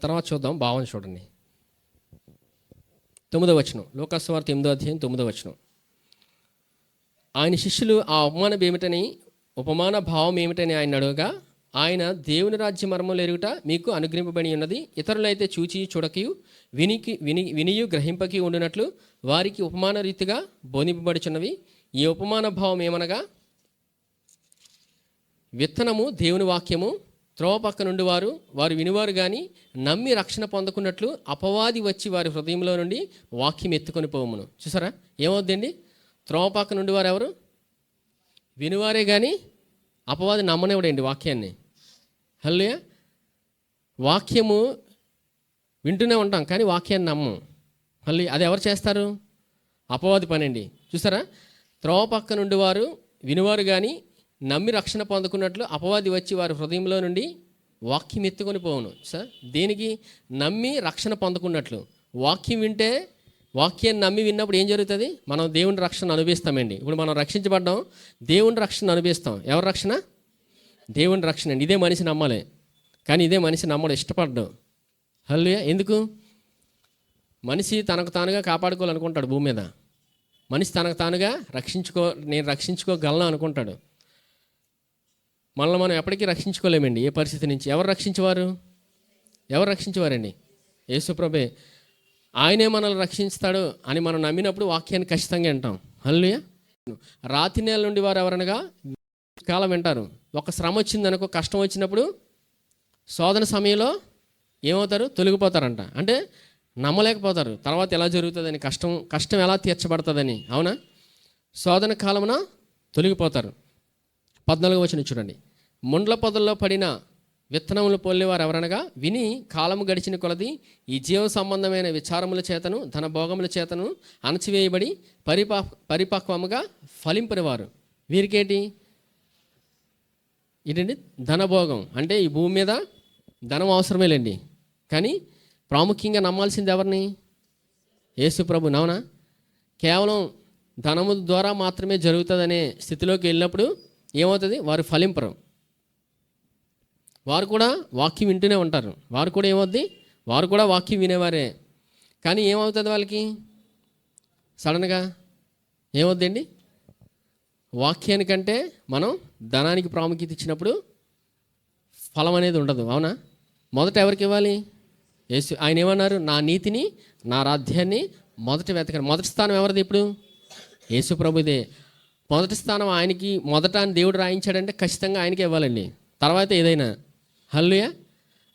తర్వాత చూద్దాం. భావం చూడండి. 9వ వచనం. లోకసువార్త 8వ అధ్యాయం 9వ వచనం. ఆయన శిష్యులు ఆ ఉపమానం ఏమిటని ఉపమాన భావం ఏమిటని ఆయన అడుగగా, ఆయన దేవుని రాజ్య మర్మములు ఎరుగుట మీకు అనుగ్రహింపబడి ఉన్నది, ఇతరులైతే చూచి చూడకయు వినియు గ్రహింపకి ఉండినట్లు వారికి ఉపమాన రీతిగా బోధింపబడుచున్నవి. ఈ ఉపమాన భావం ఏమనగా, విత్తనము దేవుని వాక్యము, త్రోవ పక్క నుండి వారు వినివారు కానీ నమ్మి రక్షణ పొందుకున్నట్లు అపవాది వచ్చి వారి హృదయంలో నుండి వాక్యం ఎత్తుకొని పోవమును. చూసారా ఏమవుద్దండి? త్రోవ పక్క నుండి వారు ఎవరు? వినివారే కానీ అపవాది నమ్మనివ్వడండి వాక్యాన్ని. హల్లెలూయా. వాక్యము వింటూనే ఉంటాం కానీ వాక్యాన్ని నమ్మం. హల్లెలూయా. అది ఎవరు చేస్తారు? అపవాది పనండి. చూసారా, త్రోవ పక్క నుండి వారు వినివారు కానీ నమ్మి రక్షణ పొందుకున్నట్లు అపవాది వచ్చి వారి హృదయంలో నుండి వాక్యం ఎత్తుకొని పోవును. సార్, దేనికి? నమ్మి రక్షణ పొందుకున్నట్లు. వాక్యం వింటే, వాక్యాన్ని నమ్మి విన్నప్పుడు ఏం జరుగుతుంది? మనం దేవుని రక్షణ అనుభవిస్తామండి. ఇప్పుడు మనం రక్షించబడ్డాం, దేవుని రక్షణ అనుభవిస్తాం. ఎవరి రక్షణ? దేవుని రక్షణ అండి. ఇదే మనిషి నమ్మాలి, కానీ ఇదే మనిషి నమ్మడం ఇష్టపడ్డాం. హల్లెలూయా. ఎందుకు? మనిషి తనకు తానుగా కాపాడుకోవాలనుకుంటాడు భూమి మీద. మనిషి తనకు తానుగా నేను రక్షించుకోగలను అనుకుంటాడు. మనల్ని మనం ఎప్పటికీ రక్షించుకోలేమండి ఏ పరిస్థితి నుంచి. ఎవరు రక్షించేవారండి? యేసుప్రభే. ఆయనే మనల్ని రక్షిస్తాడు అని మనం నమ్మినప్పుడు వాక్యాన్ని ఖచ్చితంగా వింటాం. హల్లెలూయా. రాతి నేల నుండి వారు ఎవరనగా కాలం వింటారు. ఒక శ్రమ వచ్చిందనుకో, కష్టం వచ్చినప్పుడు శోధన సమయంలో ఏమవుతారు? తొలగిపోతారంట. అంటే నమ్మలేకపోతారు తర్వాత ఎలా జరుగుతుందని, కష్టం ఎలా తీర్చబడుతుందని. అవునా? శోధన కాలమున తొలగిపోతారు. 14వ వచనం చూడండి. ముండ్ల పొదల్లో పడిన విత్తనములు పోలేవారు ఎవరనగా, విని కాలము గడిచిన కొలది ఈ జీవ సంబంధమైన విచారముల చేతను ధనభోగముల చేతను అణచివేయబడి పరిపక్వముగా ఫలింపనివారు. వీరికేంటి? ఇదండి ధనభోగం. అంటే ఈ భూమి మీద ధనం అవసరమేలేండి, కానీ ప్రాముఖ్యంగా నమ్మాల్సింది ఎవరిని? యేసు ప్రభుని. అవునా? కేవలం ధనము ద్వారా మాత్రమే జరుగుతుందనే స్థితిలోకి వెళ్ళినప్పుడు ఏమవుతుంది? వారు ఫలింపరు. వారు కూడా వాక్యం వింటూనే ఉంటారు. వారు కూడా ఏమవుద్ది? వారు కూడా వాక్యం వినేవారే, కానీ ఏమవుతుంది వాళ్ళకి? సడన్గా ఏమవుద్దండి? వాక్యానికంటే మనం ధనానికి ప్రాముఖ్యత ఇచ్చినప్పుడు ఫలం అనేది ఉండదు. అవునా? మొదట ఎవరికి ఇవ్వాలి? యేసు. ఆయన ఏమన్నారు? నా నీతిని, నా రాధ్యాన్ని మొదట వెతకండి. మొదటి స్థానం ఎవరిది ఇప్పుడు? యేసు ప్రభుదే. మొదటి స్థానం ఆయనకి మొదట అని దేవుడు రాయించాడంటే ఖచ్చితంగా ఆయనకి ఇవ్వాలండి. తర్వాత ఏదైనా. హల్లెలూయా.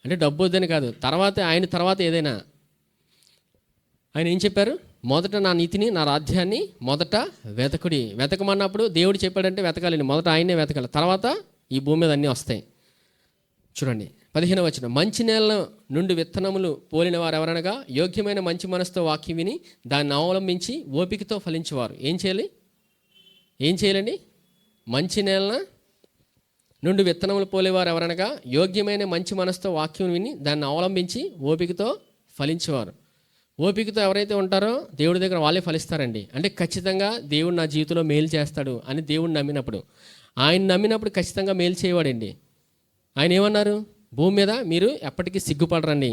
అంటే డబ్బు వద్దని కాదు, తర్వాత ఏదైనా. ఆయన ఏం చెప్పారు? మొదట నా నీతిని, నా రాజ్యాన్ని మొదట వెతకుడి. వెతకమన్నప్పుడు దేవుడు చెప్పాడంటే వెతకాలండి. మొదట ఆయనే వెతకాలి, తర్వాత ఈ భూమి మీద అన్నీ వస్తాయి. చూడండి 15వ వచనం. మంచి నేల నుండి విత్తనములు పోలిన వారు ఎవరనగా, యోగ్యమైన మంచి మనసుతో వాక్యం విని దాన్ని అవలంబించి ఓపికతో ఫలించేవారు. ఏం చేయాలండి? మంచి నేల నుండి విత్తనములు పోలేవారు ఎవరనగా, యోగ్యమైన మంచి మనసుతో వాక్యం విని దాన్ని అవలంబించి ఓపికతో ఫలించేవారు. ఓపికతో ఎవరైతే ఉంటారో దేవుడి దగ్గర వాళ్ళే ఫలిస్తారండి. అంటే ఖచ్చితంగా దేవుడు నా జీవితంలో మేలు చేస్తాడు అని దేవుడిని నమ్మినప్పుడు, ఆయన నమ్మినప్పుడు ఖచ్చితంగా మేలు చేయవాడండి. ఆయన ఏమన్నారు? భూమి మీద మీరు ఎప్పటికీ సిగ్గుపడరండి.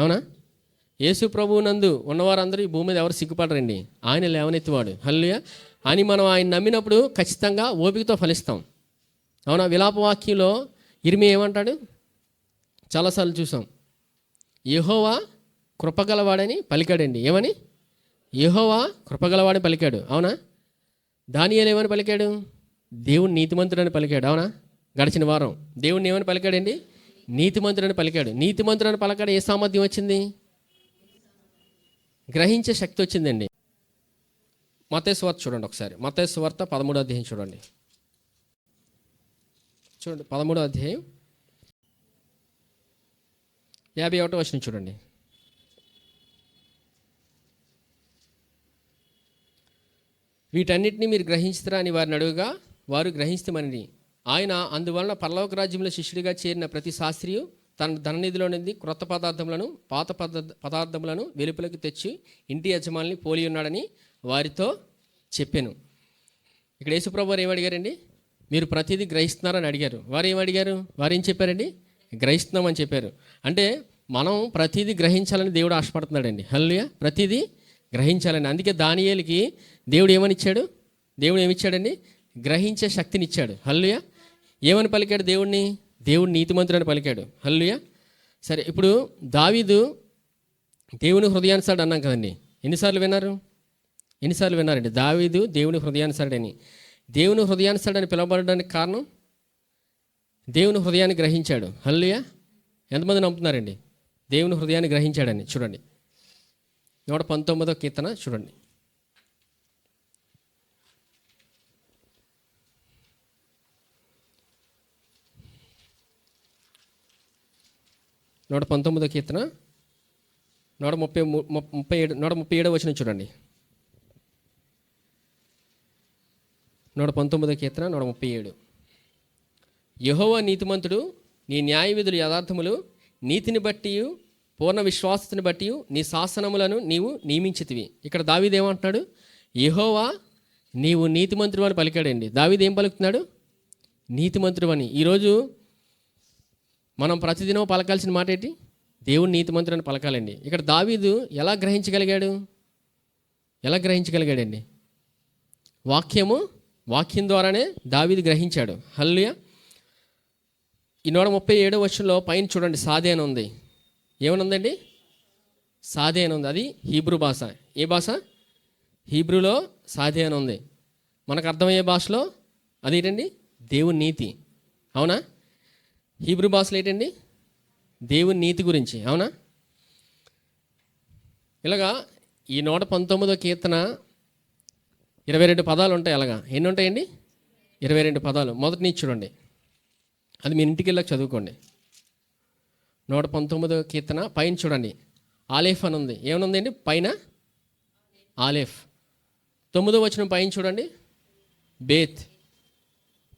అవునా? యేసు ప్రభువు నందు ఉన్నవారందరూ ఈ భూమి మీద ఎవరు సిగ్గుపడరండి. ఆయన లేవనెత్తివాడు. హల్లెలూయా. అని మనం ఆయన నమ్మినప్పుడు ఖచ్చితంగా ఓపికతో ఫలిస్తాం. అవునా? విలాపవాక్యంలో ఇర్మియా ఏమంటాడు? చాలాసార్లు చూసాం. యెహోవా కృపగలవాడని పలికాడండి. ఏమని? యెహోవా కృపగలవాడని పలికాడు. అవునా? దానియేలు ఏమని పలికాడు? దేవుడు నీతిమంతుడని పలికాడు. అవునా? గడిచిన వారం దేవుడిని ఏమని పలికాడండి? నీతిమంతుడని పలికాడు. నీతిమంతుడని పలకాడు. ఏ సామర్థ్యం వచ్చింది? గ్రహించే శక్తి వచ్చిందండి. మత్తయి సువార్త చూడండి ఒకసారి. మత్తయి సువార్త 13వ అధ్యాయం చూడండి. 13వ అధ్యాయం 51వ వచనం చూడండి. వీటన్నిటిని మీరు గ్రహించుతారా అని వారిని అడుగుగా, వారు గ్రహిస్తామని. ఆయన అందువలన పరలోక రాజ్యంలో శిష్యుడిగా చేరిన ప్రతి శాస్త్రియు తన ధననిధిలో నుండి క్రొత్త పదార్థములను పాత పదార్థములను వెలుపలకు తెచ్చి ఇంటి యజమానిని పోలి ఉన్నాడని వారితో చెప్పాను. ఇక్కడ యేసుప్రభు వారు ఏమడిగారండి? మీరు ప్రతిదీ గ్రహిస్తున్నారని అడిగారు. వారు ఏమడిగారు? వారు ఏం చెప్పారండి? గ్రహిస్తున్నామని చెప్పారు. అంటే మనం ప్రతిదీ గ్రహించాలని దేవుడు ఆశపడుతున్నాడండి. హల్లెలూయా. ప్రతిదీ గ్రహించాలని. అందుకే దానియేలుకి దేవుడు ఏమని ఇచ్చాడు? దేవుడు ఏమిచ్చాడండి? గ్రహించే శక్తినిచ్చాడు. హల్లెలూయా. ఏమని పలికాడు దేవుణ్ణి? దేవుడు నీతిమంతుడని పలికాడు. హల్లెలూయా. సరే, ఇప్పుడు దావీదు దేవుని హృదయానుసారుడు అన్నాం కదండి. ఎన్నిసార్లు విన్నారండి దావీదు దేవుని హృదయానుసారుడని? దేవుని హృదయానుసారుడని పిలువబడడానికి కారణం దేవుని హృదయాన్ని గ్రహించాడు. హల్లెలూయా. ఎంతమంది నమ్ముతున్నారండి దేవుని హృదయాన్ని గ్రహించాడని? చూడండి 119వ కీర్తన చూడండి. 119వ కీర్తన 137వ వచనం చూడండి. 119వ కీర్తన 137. యెహోవా నీతిమంతుడు, నీ న్యాయ విధులు యథార్థములు, నీతిని బట్టి పూర్ణ విశ్వాసతని బట్టి నీ శాసనములను నీవు నియమించితివి. ఇక్కడ దావీదు ఏమంటున్నాడు? యెహోవా నీవు నీతిమంతుడు అని పలికాడండి. దావీదు ఏం పలుకుతున్నాడు? నీతిమంతుడు అని. ఈరోజు మనం ప్రతిదినం పలకాల్సిన మాట ఏంటి? దేవుని నీతిమంతుడు అని పలకాలండి. ఇక్కడ దావీదు ఎలా గ్రహించగలిగాడండి? వాక్యం ద్వారానే దావీదు గ్రహించాడు. హల్లెలూయా. ఈ 137వ వచనంలో పైన చూడండి, సాదే అని ఉంది. ఏమనుందండి? సాదే అని ఉంది. అది హీబ్రూ భాష. ఏ భాష? హీబ్రూలో సాదే అని ఉంది. మనకు అర్థమయ్యే భాషలో అదేంటండి? దేవుని నీతి. అవునా? హీబ్రూ భాషలో ఏంటండి? దేవుని నీతి గురించి. అవునా? ఇలాగా ఈ 119వ కీర్తన 22 పదాలు ఉంటాయి. అలాగా ఎన్ని ఉంటాయండి? 22 పదాలు. మొదటి నుంచి చూడండి, అది మీ ఇంటికి వెళ్ళాక చదువుకోండి. 119వ కీర్తన పైన చూడండి, ఆలేఫ్ అని ఉంది. ఏమనుందండి పైన? ఆలేఫ్. 9వ వచనం పైన చూడండి, బేత్.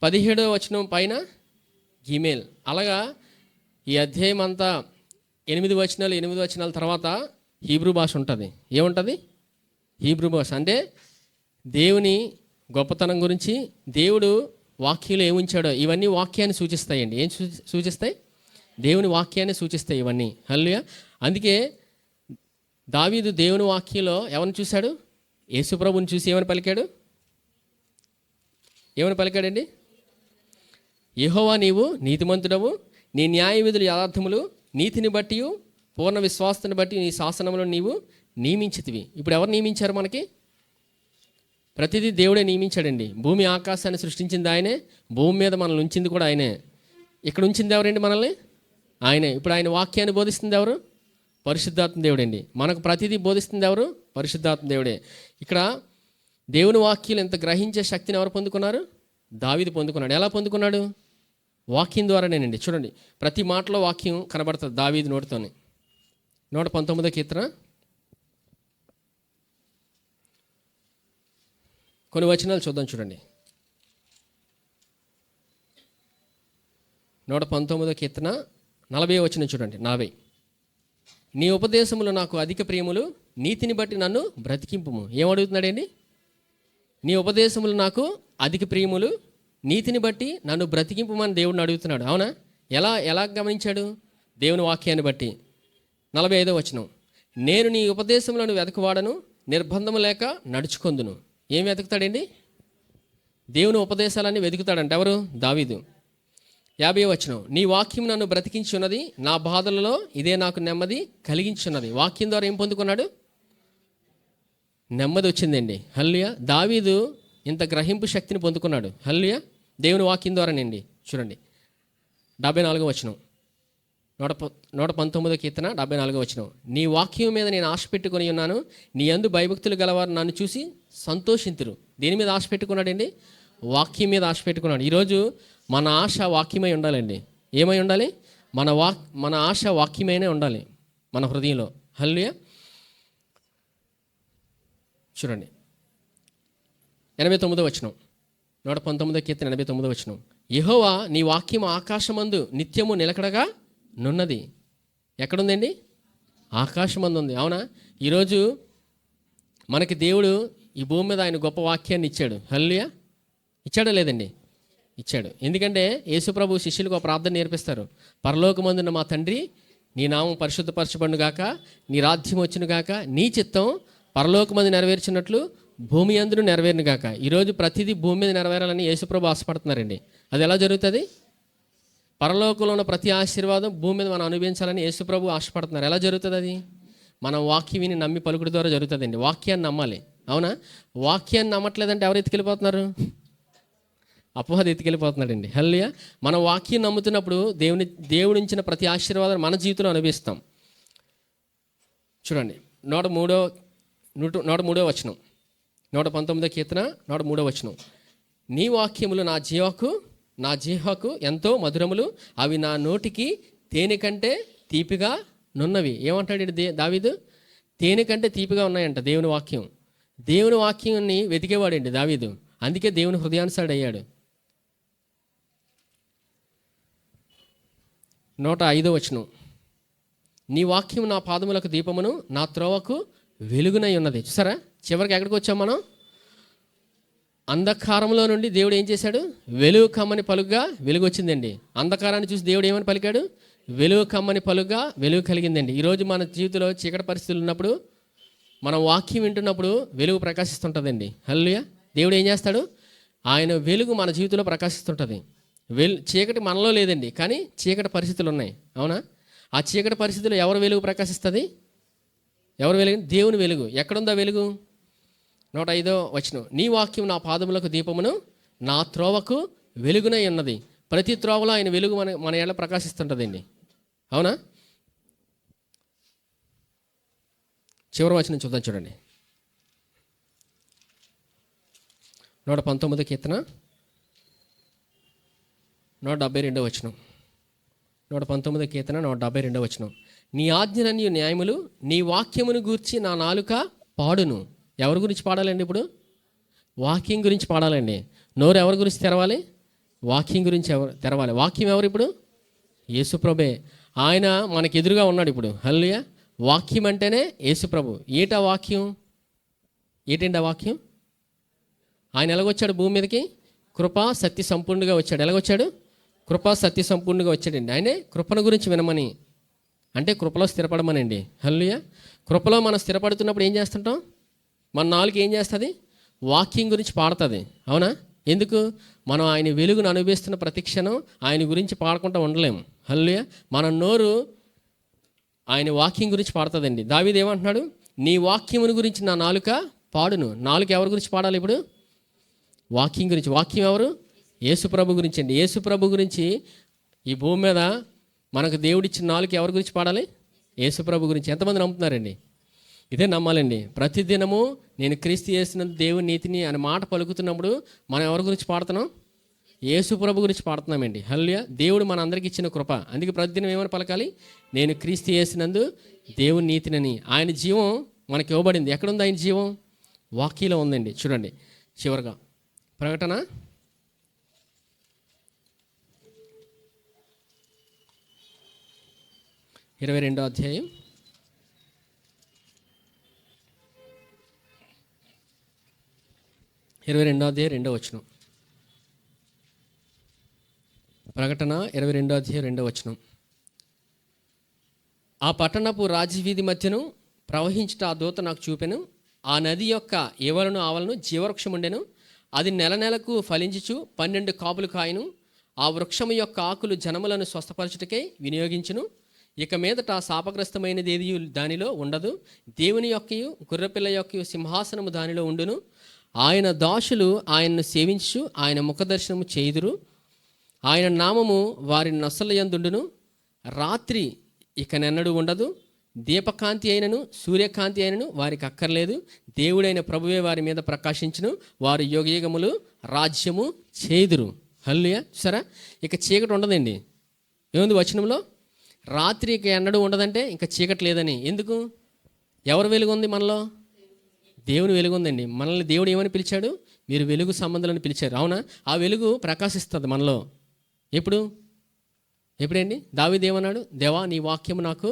17వ వచనం పైన గిమేల్. అలాగా ఈ అధ్యాయం అంతా 8 వచనాల తర్వాత హీబ్రూ భాష ఉంటుంది. ఏముంటుంది? హీబ్రూ భాష అంటే దేవుని గొప్పతనం గురించి, దేవుడు వాక్యంలో ఏముంచాడో ఇవన్నీ వాక్యాన్ని సూచిస్తాయండి. ఏం సూచిస్తాయి? దేవుని వాక్యాన్ని సూచిస్తాయి ఇవన్నీ. హల్లెలూయా. అందుకే దావీదు దేవుని వాక్యంలో ఎవరిని చూశాడు? యేసుప్రభుని చూసి ఏమని పలికాడండి? యెహోవా నీవు నీతిమంతుడవు, నీ న్యాయ విధులు యథార్థములు, నీతిని బట్టి పూర్ణ విశ్వాసతని బట్టి నీ శాసనములను నీవు నియమించితివి. ఇప్పుడు ఎవరు నియమించారు? మనకి ప్రతిదీ దేవుడే నియమించాడండి. భూమి ఆకాశాన్ని సృష్టించింది ఆయనే, భూమి మీద మనల్ని ఉంచింది కూడా ఆయనే. ఇక్కడ ఉంచింది ఎవరండి మనల్ని? ఆయనే. ఇప్పుడు ఆయన వాక్యాన్ని బోధిస్తుంది ఎవరు? పరిశుద్ధాత్మ దేవుడండి. మనకు ప్రతిదీ బోధిస్తుంది ఎవరు? పరిశుద్ధాత్మ దేవుడే. ఇక్కడ దేవుని వాక్యాలు ఎంత గ్రహించే శక్తిని ఎవరు పొందుకున్నారు? దావీదు పొందుకున్నాడు. ఎలా పొందుకున్నాడు? వాక్యం ద్వారానేనండి. చూడండి, ప్రతి మాటలో వాక్యం కనబడుతుంది దావీదు నోటితోనే. 119వ కీర్తన కొన్ని వచనాలు చూద్దాం. చూడండి, 119వ కీర్తన 40వ వచనం చూడండి. 40. నీ ఉపదేశములు నాకు అధిక ప్రియములు, నీతిని బట్టి నన్ను బ్రతికింపుము. ఏమడుగుతున్నాడండి? నీ ఉపదేశములు నాకు అధిక ప్రియములు, నీతిని బట్టి నన్ను బ్రతికింపుమని దేవుడిని అడుగుతున్నాడు. అవునా? ఎలా గమనించాడు? దేవుని వాక్యాన్ని బట్టి. 45వ వచనం, నేను నీ ఉపదేశములను వెతకువాడను, నిర్బంధము లేక నడుచుకొందును. ఏం వెతుకుతాడండి? దేవుని ఉపదేశాలన్నీ వెతుకుతాడంట. ఎవరు? దావీదు. 50వ వచనం, నీ వాక్యం నన్ను బ్రతికించున్నది, నా బాధలలో ఇదే నాకు నెమ్మది కలిగించున్నది. వాక్యం ద్వారా ఏం పొందుకున్నాడు? నెమ్మది వచ్చిందండి. హల్లెలూయా. దావీదు ఇంత గ్రహింపు శక్తిని పొందుకున్నాడు. హల్లెలూయా. దేవుని వాక్యం ద్వారానండి. చూడండి, 74వ వచనం, 119వ కీర్తన 74వ వచనం, నీ వాక్యం మీద నేను ఆశ పెట్టుకొని ఉన్నాను, నీ యందు భయభక్తులు గలవారు నన్ను చూసి సంతోషింతురు. దేని మీద ఆశ పెట్టుకున్నాడండి? వాక్యం మీద ఆశ పెట్టుకున్నాడు. ఈరోజు మన ఆశ వాక్యమై ఉండాలండి. ఏమై ఉండాలి? మన ఆశ వాక్యమైనే ఉండాలి మన హృదయంలో. హల్లెలూయా. చూడండి, 89వ వచనం, 119వ కీర్తన 89వ వచనం, యెహోవా నీ వాక్యం ఆకాశమందు నిత్యము నిలకడగా నున్నది. ఎక్కడుందండి? ఆకాశమందు ఉంది. అవునా? ఈరోజు మనకి దేవుడు ఈ భూమి మీద ఆయన గొప్ప వాక్యాన్ని ఇచ్చాడు. హల్లెలూయా. ఇచ్చాడా లేదండి? ఇచ్చాడు. ఎందుకంటే యేసుప్రభు శిష్యులకు ఒక ప్రార్థన నేర్పిస్తారు. పరలోకమందున్న మా తండ్రి, నీ నామం పరిశుద్ధపరచబడును గాక, నీ రాజ్యం వచ్చును గాక, నీ చిత్తం పరలోకమందు నెరవేర్చినట్లు భూమి యందును నెరవేరును గాక. ఈరోజు ప్రతిదీ భూమి మీద నెరవేరాలని యేసుప్రభు ఆశపడుతున్నారండి. అది ఎలా జరుగుతుంది? పరలోకంలో ఉన్న ప్రతి ఆశీర్వాదం భూమి మీద మనం అనుభవించాలని యేసుప్రభు ఆశపడుతున్నారు. ఎలా జరుగుతుంది అది? మనం వాక్యం విని నమ్మి పలుకుడు ద్వారా జరుగుతుందండి. వాక్యాన్ని నమ్మాలి. అవునా? వాక్యాన్ని నమ్మట్లేదంటే ఎవరు ఎత్తుకెళ్ళిపోతున్నారు? అపవాది ఎత్తుకెళ్ళిపోతున్నాడండి. హల్లెలూయా. మనం వాక్యం నమ్ముతున్నప్పుడు దేవుడు ఇచ్చిన ప్రతి ఆశీర్వాదాన్ని మన జీవితంలో అనుభవిస్తాం. చూడండి 103వ వచనం, 119వ కీర్తన 103వ వచనం. నీ వాక్యములు నా జీవకు ఎంతో మధురములు, అవి నా నోటికి తేనె కంటే తీపిగా నున్నవి. ఏమంటాడు దావీదు? తేనె కంటే తీపిగా ఉన్నాయంట దేవుని వాక్యం. దేవుని వాక్యాన్ని వెతికేవాడండి దావీదు. అందుకే దేవుని హృదయానుసారుడు అయ్యాడు. 105వ వచనం. నీ వాక్యం నా పాదములకు దీపమును, నా త్రోవకు వెలుగునై ఉన్నది. చూసారా? చివరికి ఎక్కడికి వచ్చాం మనం? అంధకారంలో నుండి దేవుడు ఏం చేశాడు? వెలుగు కమ్మని పలుగ్గా వెలుగు వచ్చిందండి. అంధకారాన్ని చూసి దేవుడు ఏమని పలికాడు? వెలుగు కమ్మని పలుగ్గా వెలుగు కలిగిందండి. ఈరోజు మన జీవితంలో చీకటి పరిస్థితులు ఉన్నప్పుడు మనం వాక్యం వింటున్నప్పుడు వెలుగు ప్రకాశిస్తుంటుందండి. హల్లెలూయా. దేవుడు ఏం చేస్తాడు? ఆయన వెలుగు మన జీవితంలో ప్రకాశిస్తుంటుంది. చీకటి మనలో లేదండి, కానీ చీకటి పరిస్థితులు ఉన్నాయి. అవునా? ఆ చీకటి పరిస్థితుల్లో ఎవరు వెలుగు ప్రకాశిస్తుంది? ఎవరు వెలుగు? దేవుని వెలుగు. ఎక్కడుందా వెలుగు? 105వ వచనం. నీ వాక్యం నా పాదములకు దీపమును, నా త్రోవకు వెలుగునై ఉన్నది. ప్రతి త్రోవలో ఆయన వెలుగు మన ఏళ్ళ ప్రకాశిస్తుంటుందండి. అవునా? చివరి వచనం చూద్దాం. చూడండి 119వ కీర్తన 172వ వచనం. 119వ కీర్తన 172వ వచనం. నీ ఆజ్ఞలన్నీ న్యాయములు, నీ వాక్యమును గూర్చి నా నాలుక పాడును. ఎవరి గురించి పాడాలండి? ఇప్పుడు వాక్యం గురించి పాడాలండి. నోరు ఎవరి గురించి తెరవాలి? వాక్యం గురించి తెరవాలి. వాక్యం ఎవరు? ఇప్పుడు యేసుప్రభే. ఆయన మనకు ఎదురుగా ఉన్నాడు ఇప్పుడు. హల్లెలూయా. వాక్యం అంటేనే యేసుప్రభు. ఏటా వాక్యం? ఏటండి ఆ వాక్యం? ఆయన ఎలాగొచ్చాడు భూమి మీదకి? కృపా సత్య సంపూర్ణంగా వచ్చాడు. ఎలాగొచ్చాడు? కృపా సత్య సంపూర్ణంగా వచ్చాడండి. ఆయనే కృపణ గురించి వినమని, అంటే కృపలో స్థిరపడమనండి. హల్లెలూయా. కృపలో మనం స్థిరపడుతున్నప్పుడు ఏం చేస్తుంటాం? మన నాలుగు ఏం చేస్తుంది? వాక్యం గురించి పాడుతుంది. అవునా? ఎందుకు? మనం ఆయన వెలుగును అనుభవిస్తున్న ప్రతి క్షణం ఆయన గురించి పాడకుండా ఉండలేము. హల్లెలూయా. మన నోరు ఆయన వాక్యం గురించి పాడుతుందండి. దావీదు ఏమంటున్నాడు? నీ వాక్యమును గురించి నా నాలుక పాడును. నాలుక ఎవరి గురించి పాడాలి ఇప్పుడు? వాక్యం గురించి. వాక్యం ఎవరు? యేసుప్రభు గురించి అండి. యేసుప్రభు గురించి ఈ భూమి మీద మనకు దేవుడిచ్చిన నాలుక ఎవరి గురించి పాడాలి? యేసుప్రభు గురించి. ఎంతమంది నమ్ముతున్నారండి? ఇదే నమ్మాలండి. ప్రతిదినము నేను క్రీస్తు చేసిన దేవుని నీతిని అనే మాట పలుకుతున్నప్పుడు మనం ఎవరి గురించి పాడుతున్నాం? యేసుప్రభు గురించి పాడుతున్నామండి. హల్లెలూయా. దేవుడు మన అందరికీ ఇచ్చిన కృప. అందుకే ప్రతిదినం ఏమని పలకాలి? నేను క్రీస్తు చేసినందు దేవుని నీతినని. ఆయన జీవం మనకి ఇవ్వబడింది. ఎక్కడుంది ఆయన జీవం? వాక్యంలో ఉందండి. చూడండి చివరిగా ప్రకటన 22వ అధ్యాయం 2వ వచనం. ప్రకటన 22వ అధ్యాయం 2వ వచనం. ఆ పట్టణపు రాజవీధి మధ్యను ప్రవహించుట ఆ దూత నాకు చూపెను. ఆ నది యొక్క ఏవలను ఆవలను జీవవృక్షం ఉండెను. అది నెలకు ఫలించుచు 12 కాపులు కాయను. ఆ వృక్షము యొక్క ఆకులు జనములను స్వస్థపరచుటకై వినియోగించును. ఇక మీదట శాపగ్రస్తమైనది ఏది దానిలో ఉండదు. దేవుని యొక్కయు గుర్రపిల్ల యొక్కయు సింహాసనము దానిలో ఉండును. ఆయన దాసులు ఆయనను సేవించు ఆయన ముఖదర్శనము చేయుదురు. ఆయన నామము వారి నొసల యందుండును. రాత్రి ఇక నెన్నడూ ఉండదు. దీపకాంతి అయినను సూర్యకాంతి అయినను వారికి అక్కర్లేదు. దేవుడైన ప్రభువే వారి మీద ప్రకాశించును. వారు యుగయుగములు రాజ్యము చేయుదురు. హల్లెలూయా. సరే, ఇక చీకటి ఉండదండి. ఏముంది వచనంలో? రాత్రి ఇక ఎన్నడూ ఉండదంటే ఇంకా చీకటి లేదని. ఎందుకు? ఎవరు వెలుగు ఉంది మనలో? దేవుని వెలుగు ఉందండి. మనల్ని దేవుడు ఏమని పిలిచాడు? మీరు వెలుగు సంబంధాలను పిలిచారు. అవునా? ఆ వెలుగు ప్రకాశిస్తుంది మనలో. ఎప్పుడండి? దావీదు ఏమన్నాడు? దేవా నీ వాక్యము నాకు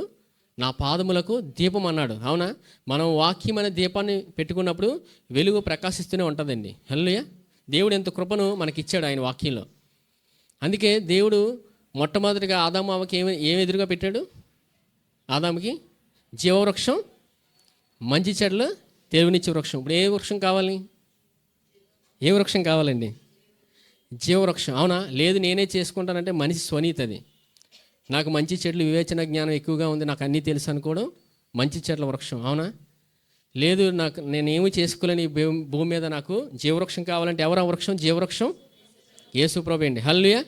నా పాదములకు దీపం అన్నాడు. అవునా? మనం వాక్యం అనే దీపాన్ని పెట్టుకున్నప్పుడు వెలుగు ప్రకాశిస్తూనే ఉంటుందండి. హల్లెలూయా. దేవుడు ఎంత కృపను మనకిచ్చాడు ఆయన వాక్యంలో. అందుకే దేవుడు మొట్టమొదటిగా ఆదాము అవ్వకి ఏమి ఎదురుగా పెట్టాడు? ఆదాముకి జీవవృక్షం, మంచి చెడులు తెలివినిచ్చే వృక్షం. ఇప్పుడు ఏ వృక్షం కావాలి? ఏ వృక్షం కావాలండి? జీవవృక్షం. అవునా? లేదు నేనే చేసుకుంటానంటే మనిషి స్వనీతి అది. నాకు మంచి చెట్లు వివేచన జ్ఞానం ఎక్కువగా ఉంది, నాకు అన్నీ తెలుసు అనుకోవడం మంచి చెట్ల వృక్షం. అవునా? లేదు నేనేమి చేసుకోలేని భూమి మీద నాకు జీవవృక్షం కావాలంటే ఎవరు ఆ వృక్షం? జీవవృక్షం యేసు ప్రభు అండి. హల్లెలూయా.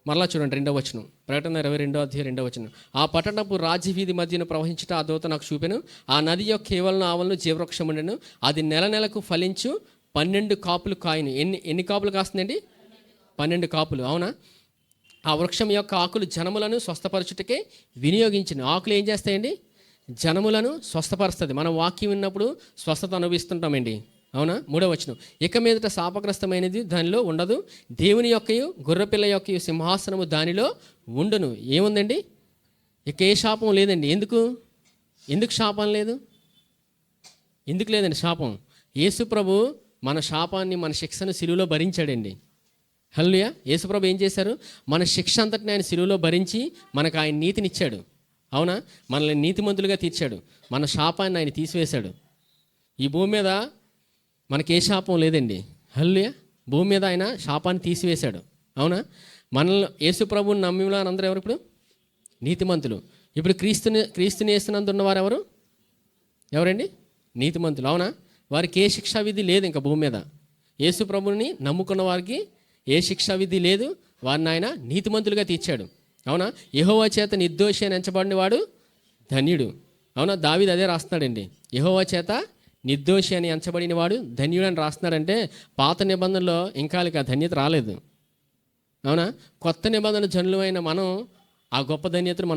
మరలా చూడండి 2వ వచనం, ప్రకటన 22:2. ఆ పట్టణపు రాజవీధి మధ్యన ప్రవహించుట ఆ దూత నాకు చూపెను. ఆ నది యొక్క కేవలం ఆవలను జీవవృక్షం ఉండెను. అది నెలకు ఫలించు 12 కాపులు కాయను. ఎన్ని కాపులు కాస్తుందండి? 12 కాపులు. అవునా? ఆ వృక్షం యొక్క ఆకులు జనములను స్వస్థపరచుటకే వినియోగించిన. ఆకులు ఏం చేస్తాయండి? జనములను స్వస్థపరుస్తుంది. మనం వాక్యం విన్నప్పుడు స్వస్థత అనుభవిస్తుంటామండి. అవునా? 3వ వచనం, ఇక మీదట శాపగ్రస్తమైనది దానిలో ఉండదు, దేవుని యొక్కయు గొర్రెపిల్ల యొక్కయు సింహాసనము దానిలో ఉండును. ఏముందండి? ఇక ఏ శాపం లేదండి. ఎందుకు శాపం లేదు? ఎందుకు లేదండి శాపం? యేసు ప్రభు మన శాపాన్ని, మన శిక్షను సిలువలో భరించాడండి. హల్లెలూయా. యేసు ప్రభు ఏం చేశారు? మన శిక్ష అంతటిని ఆయన సిలువలో భరించి మనకు ఆయన నీతినిచ్చాడు. అవునా? మనల్ని నీతిమంతులుగా తీర్చాడు. మన శాపాన్ని ఆయన తీసివేశాడు. ఈ భూమి మీద మనకి ఏ శాపం లేదండి. హల్లెలూయా. భూమి మీద ఆయన శాపాన్ని తీసివేశాడు. అవునా? మనల్ని యేసు ప్రభువుని నమ్మిన అందరూ ఎవరు ఇప్పుడు? నీతిమంతులు. ఇప్పుడు క్రీస్తుని యేసునందు ఉన్నవారు ఎవరండి? నీతిమంతులు. అవునా? వారికి ఏ శిక్షా విధి లేదు ఇంకా భూమి మీద. యేసు ప్రభువుని నమ్ముకున్న వారికి ఏ శిక్షా విధి లేదు. వారిని ఆయన నీతిమంతులుగా తీర్చాడు. అవునా? యెహోవా చేత నిర్దోషి అని ఎంచబడిన వాడు ధన్యుడు. అవునా? దావీదు అదే రాస్తున్నాడండి. యెహోవా చేత నిర్దోషి అని ఎంచబడిన వాడు ధన్యుడు అని రాస్తున్నాడంటే పాత నిబంధనలో ఇంకా ఆ ధన్యత రాలేదు. అవునా? కొత్త నిబంధన జనులమైన మనం ఆ గొప్ప ధన్యతను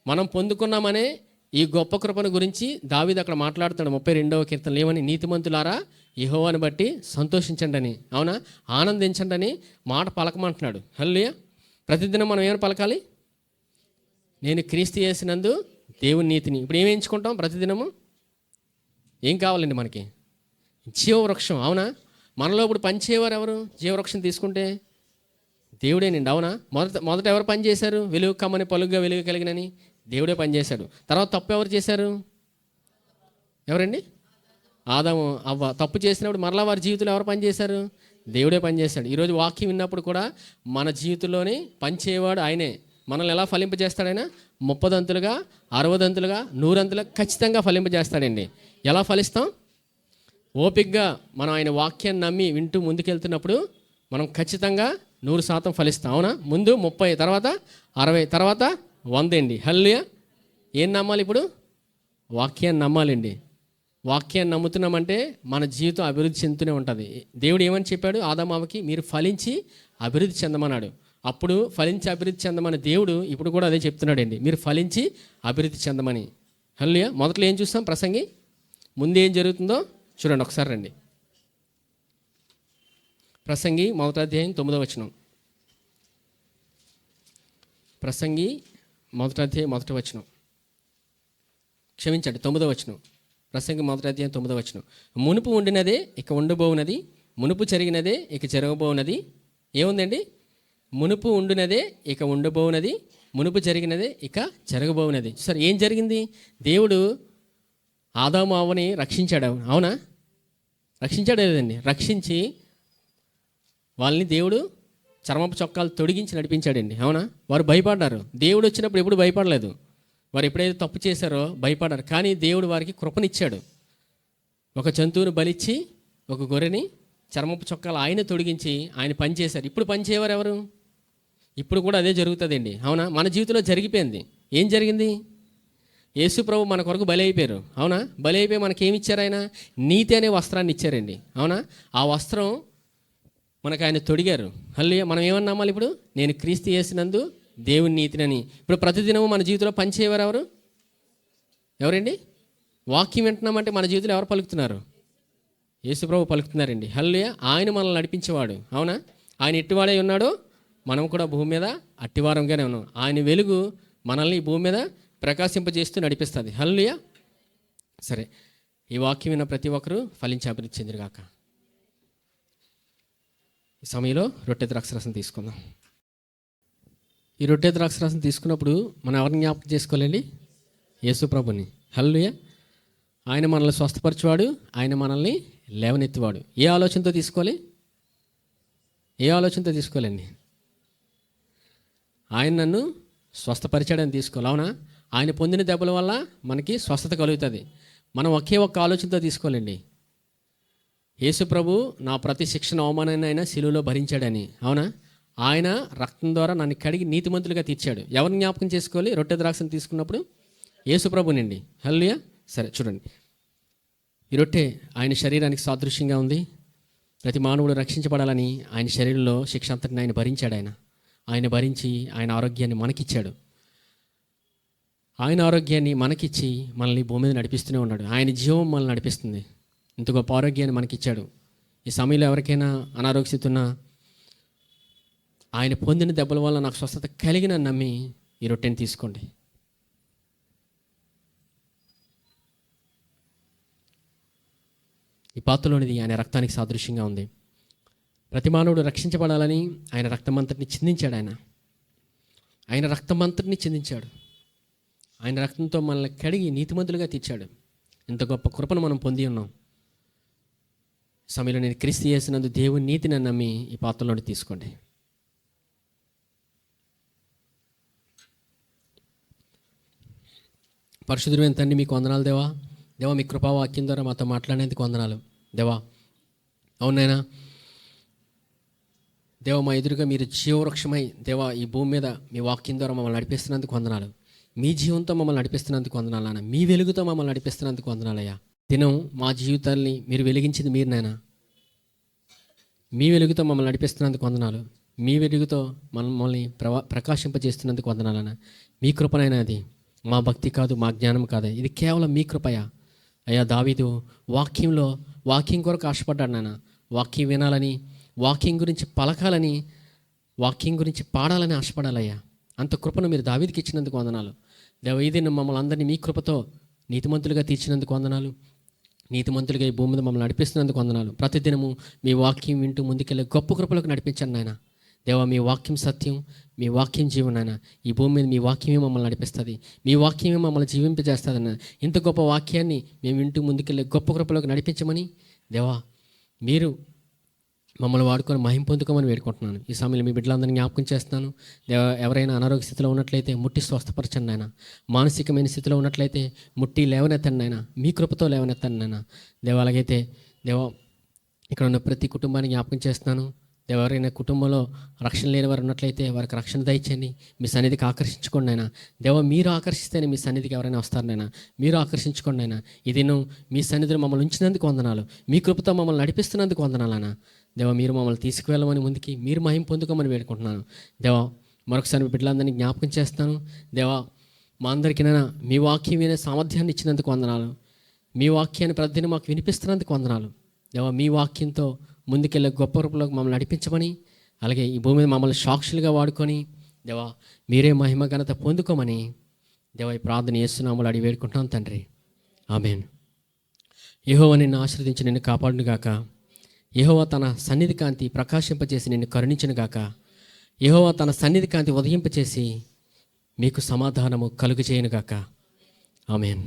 మనం పొందుకున్నామనే ఈ గొప్ప కృపను గురించి దావీదు అక్కడ మాట్లాడుతాడు 32వ కీర్తనలో. ఏమని? నీతిమంతులారా యెహోవాను బట్టి సంతోషించండి అని. అవునా? ఆనందించండి అని మాట పలకమంటున్నాడు. హల్లెలూయా. ప్రతిదినం మనం ఏమైనా పలకాలి? నేను క్రీస్తు యేసునందు దేవుని నీతిని. ఇప్పుడు ఏమి ఎంచుకుంటాం ప్రతిదినము? ఏం కావాలండి మనకి? జీవవృక్షం. అవునా? మనలో ఇప్పుడు పనిచేయవారు ఎవరు? జీవవృక్షం తీసుకుంటే దేవుడేనండి. అవునా? మొదట ఎవరు పని చేశారు? వెలుగు కమ్మని పలుగ్గా వెలుగు కలిగినని దేవుడే పనిచేశాడు. తర్వాత తప్పు ఎవరు చేశారు? ఎవరండి? ఆదాము అవ్వ తప్పు చేసినప్పుడు మరలా వారి జీవితంలో ఎవరు పనిచేశారు? దేవుడే పనిచేశాడు. ఈరోజు వాక్యం విన్నప్పుడు కూడా మన జీవితంలోనే పనిచేయవాడు ఆయనే. మనల్ని ఎలా ఫలింపజేస్తాడైనా 30 60 100 ఖచ్చితంగా ఫలింపజేస్తాడండి. ఎలా ఫలిస్తాం? ఓపికగా మనం ఆయన వాక్యాన్ని నమ్మి వింటూ ముందుకెళ్తున్నప్పుడు మనం ఖచ్చితంగా 100% ఫలిస్తాం. అవునా? ముందు 30, తర్వాత 60, తర్వాత 100 అండి. హల్లెలూయా. ఏం నమ్మాలి ఇప్పుడు? వాక్యాన్ని నమ్మాలండి. వాక్యాన్ని నమ్ముతున్నామంటే మన జీవితం అభివృద్ధి చెందుతూనే ఉంటుంది. దేవుడు ఏమని చెప్పాడు? ఆదామావకి మీరు ఫలించి అభివృద్ధి చెందమన్నాడు. అప్పుడు ఫలించి అభివృద్ధి చెందమని దేవుడు ఇప్పుడు కూడా అదే చెప్తున్నాడండి. మీరు ఫలించి అభివృద్ధి చెందమని. హల్లెలూయా. మొదట్లో ఏం చూస్తాం? ప్రసంగి ముందు ఏం జరుగుతుందో చూడండి ఒకసారి రండి. ప్రసంగి 1వ అధ్యాయం 9వ వచనం. ప్రసంగి 1వ అధ్యాయం 1వ వచనం. క్షమించండి 9వ వచనం. ప్రసంగి 1వ అధ్యాయం 9వ వచనం. మునుపు ఉండినదే ఇక ఉండబోవునది, మునుపు జరిగినదే ఇక జరగబోవునది. ఏముందండి? మునుపు ఉండినదే ఇక ఉండబోవునది, మునుపు జరిగినదే ఇక జరగబోవునది. సరే, ఏం జరిగింది? దేవుడు ఆదాము అవ్వని రక్షించాడు. అవునా? రక్షించాడు లేదండి? రక్షించి వాళ్ళని దేవుడు చర్మపు చొక్కాలు తొడిగించి నడిపించాడండి. అవునా? వారు భయపడ్డారు. దేవుడు వచ్చినప్పుడు ఎప్పుడు భయపడలేదు. వారు ఎప్పుడైతే తప్పు చేశారో భయపడ్డారు. కానీ దేవుడు వారికి కృపనిచ్చాడు. ఒక జంతువుని బలిచ్చి ఒక గొర్రెని చర్మపు చొక్కాలు ఆయన తొడిగించి ఆయన పని చేశారు. ఇప్పుడు పని చేయవారు ఎవరు? ఇప్పుడు కూడా అదే జరుగుతుందండి. అవునా? మన జీవితంలో జరిగిపోయింది. ఏం జరిగింది? యేసు ప్రభు మన కొరకు బలి అయిపోయారు. అవునా? బలి అయిపోయి మనకేమి ఇచ్చారు? ఆయన నీతి అనే వస్త్రాన్ని ఇచ్చారండి. అవునా? ఆ వస్త్రం మనకు ఆయన తొడిగారు. హల్లెలూయా. మనం ఏమన్నా నమ్మాలి ఇప్పుడు? నేను క్రీస్తు యేసునందు దేవుని నీతినని. ఇప్పుడు ప్రతిదినము మన జీవితంలో పనిచేయవారు ఎవరండి? వాక్యం వింటున్నామంటే మన జీవితంలో ఎవరు పలుకుతున్నారు? యేసు ప్రభు పలుకుతున్నారండి. హల్లెలూయా. ఆయన మనల్ని నడిపించేవాడు. అవునా? ఆయన ఎట్టివాడై ఉన్నాడో మనం కూడా భూమి మీద అట్టివారంగానే ఉన్నాం. ఆయన వెలుగు మనల్ని భూమి మీద ప్రకాశింపజేస్తూ నడిపిస్తుంది. హల్లెలూయా. సరే, ఈ వాక్యం విన్న ప్రతి ఒక్కరూ ఫలించి అభివృద్ధి చెందిరుగాక. ఈ సమయంలో రొట్టె ద్రాక్షరసం తీసుకుందాం. ఈ రొట్టె ద్రాక్షరసం తీసుకున్నప్పుడు మనం ఎవరిని జ్ఞాపకం చేసుకోవాలండి? యేసు ప్రభుని. హల్లెలూయా. ఆయన మనల్ని స్వస్థపరచువాడు, ఆయన మనల్ని లేవనెత్తివాడు. ఏ ఆలోచనతో తీసుకోవాలి? ఏ ఆలోచనతో తీసుకోవాలండి? ఆయన నన్ను స్వస్థపరిచాడని తీసుకోవాలి, అవునా? ఆయన పొందిన దెబ్బల వల్ల మనకి స్వస్థత కలుగుతుంది. మనం ఒకే ఒక్క ఆలోచనతో తీసుకోవాలండి. యేసు ప్రభు నా ప్రతి శిక్షణ అవమానాన్ని ఆయన శిలువలో భరించాడని, అవునా? ఆయన రక్తం ద్వారా నన్ను కడిగి నీతిమంతులుగా తీర్చాడు. ఎవరిని జ్ఞాపకం చేసుకోవాలి? రొట్టె ద్రాక్షను తీసుకున్నప్పుడు యేసు ప్రభునండి. హల్లెలూయా. సరే చూడండి, ఈ రొట్టె ఆయన శరీరానికి సాదృశ్యంగా ఉంది. ప్రతి మానవుడు రక్షించబడాలని ఆయన శరీరంలో శిక్ష అంతటిని ఆయన భరించాడు. ఆయన భరించి ఆయన ఆరోగ్యాన్ని మనకిచ్చాడు. ఆయన ఆరోగ్యాన్ని మనకిచ్చి మనల్ని భూమి మీద నడిపిస్తూనే ఉన్నాడు. ఆయన జీవం మనల్ని నడిపిస్తుంది. ఇంత గొప్ప ఆరోగ్యాన్ని మనకిచ్చాడు. ఈ సమయంలో ఎవరికైనా అనారోగ్య స్థితి ఉన్నా ఆయన పొందిన దెబ్బల వల్ల నాకు స్వస్థత కలిగిన నమ్మి ఈ రొట్టెని తీసుకోండి. ఈ పాత్రలోనిది ఆయన రక్తానికి సాదృశ్యంగా ఉంది. ప్రతి మానవుడు రక్షించబడాలని ఆయన రక్తమంతటిని చిందించాడు. ఆయన రక్తమంతటిని చిందించాడు. ఆయన రక్తంతో మనల్ని కడిగి నీతిమంతులుగా తీర్చాడు. ఇంత గొప్ప కృపను మనం పొంది ఉన్నాం. సమయంలో నేను క్రీస్తు యేసునందు దేవుని నీతిని నమ్మి ఈ పాత్రలోని తీసుకోండి. పరిశుద్ధుడైన తండ్రి, మీకు వందనాలు దేవా. దేవా, మీ కృపావాక్యం ద్వారా మాతో మాట్లాడేందుకు వందనాలు దేవా. అవునైనా దేవా, మా ఎదురుగా మీరు జీవవృక్షమై దేవా ఈ భూమి మీద మీ వాక్యం ద్వారా మమ్మల్ని నడిపిస్తున్నందుకు వందనాలు. మీ జీవంతో మమ్మల్ని నడిపిస్తున్నందుకు వందనాలు నాన్న. మీ వెలుగుతో మమ్మల్ని నడిపిస్తున్నందుకు వందనాలయ్యా. దినం మా జీవితాల్ని మీరు వెలిగించింది మీరు నాయన. మీ వెలుగుతో మమ్మల్ని నడిపిస్తున్నందుకు వందనాలు. మీ వెలుగుతో మమ్మల్ని ప్రకాశింపజేస్తున్నందుకు వందనాలన్న. మీ కృపనైనా అది మా భక్తి కాదు, మా జ్ఞానం కాదు, ఇది కేవలం మీ కృపయా అయ్యా. దావీదు వాక్యం కొరకు ఆశపడ్డాడు నాన్న. వాక్యం వినాలని, వాక్యం గురించి పలకాలని, వాక్యం గురించి పాడాలని ఆశపడాలయ్యా. అంత కృపను మీరు దావీదుకి ఇచ్చినందుకు వందనాలు దేవ. ఇది మమ్మల్ని అందరినీ మీ కృపతో నీతిమంతులుగా తీర్చినందుకు వందనాలు. నీతిమంతులుగా ఈ భూమి మీద మమ్మల్ని నడిపిస్తున్నందుకు వందనాలు. ప్రతిదినము మీ వాక్యం వింటూ ముందుకెళ్ళే గొప్ప కృపలకు నడిపించండి నాయన దేవా. మీ వాక్యం సత్యం, మీ వాక్యం జీవం నాయన. ఈ భూమి మీద మీ వాక్యమే మమ్మల్ని నడిపిస్తుంది, మీ వాక్యమే మమ్మల్ని జీవింపజేస్తుంది అన్న. ఇంత గొప్ప వాక్యాన్ని మేము వింటూ ముందుకెళ్ళే గొప్ప కృపలకు నడిపించమని దేవా మీరు మమ్మల్ని వాడుకొని మహిమ పొందుకోమని వేడుకుంటున్నాను. ఈ సమయంలో మీ బిడ్డలందరినీ జ్ఞాపకం చేస్తున్నాను దేవా. ఎవరైనా అనారోగ్య స్థితిలో ఉన్నట్లయితే ముట్టి స్వస్థపరచండి నాయన. మానసికమైన స్థితిలో ఉన్నట్లయితే ముట్టి లేవనెత్తండి నాయన. మీ కృపతో లేవనెత్తండి నాయన దేవా. అలాగైతే దేవా ఇక్కడ ఉన్న ప్రతి కుటుంబాన్ని జ్ఞాపకం చేస్తున్నాను దేవా. ఎవరైనా కుటుంబంలో రక్షణ లేని వారు ఉన్నట్లయితే వారికి రక్షణ దయచేయండి. మీ సన్నిధికి ఆకర్షించుకోండి నాయన దేవా. మీరు ఆకర్షిస్తేనే మీ సన్నిధికి ఎవరైనా వస్తారు నాయన. మీరు ఆకర్షించుకోండి నాయన. ఇది మీ సన్నిధిలో మమ్మల్ని ఉంచినందుకు వందనాలు. మీ కృపతో మమ్మల్ని నడిపిస్తున్నందుకు వందనాలు నాయన దేవా. మీరు మమ్మల్ని తీసుకువెళ్ళమని ముందుకి మీరు మహిమ పొందుకోమని వేడుకుంటున్నాను దేవా. మరొకసారి మీ బిడ్డలందరినీ జ్ఞాపకం చేస్తాను దేవా. మా అందరికీనైనా మీ వాక్యం వినే సామర్థ్యాన్ని ఇచ్చినందుకు వందనాలు. మీ వాక్యాన్ని ప్రతిదినం మాకు వినిపిస్తున్నందుకు వందనాలు దేవా. మీ వాక్యంతో ముందుకెళ్ళే గొప్ప రూపంలోకి మమ్మల్ని నడిపించమని, అలాగే ఈ భూమి మీద మమ్మల్ని సాక్షులుగా వాడుకొని దేవా మీరే మహిమ ఘనత పొందుకోమని దేవా ఈ ప్రార్థన యేసునామములో అడిగి వేడుకుంటున్నాను తండ్రి. ఆమేన్. యెహోవా నిన్ను ఆశీర్వదించి నిన్ను కాపాడును గాక. యెహోవా తన సన్నిధి కాంతి ప్రకాశింపచేసి నిన్ను కరుణించును గాక. యెహోవా తన సన్నిధి కాంతి ఉదయింపచేసి మీకు సమాధానము కలుగజేయును గాక. ఆమేన్.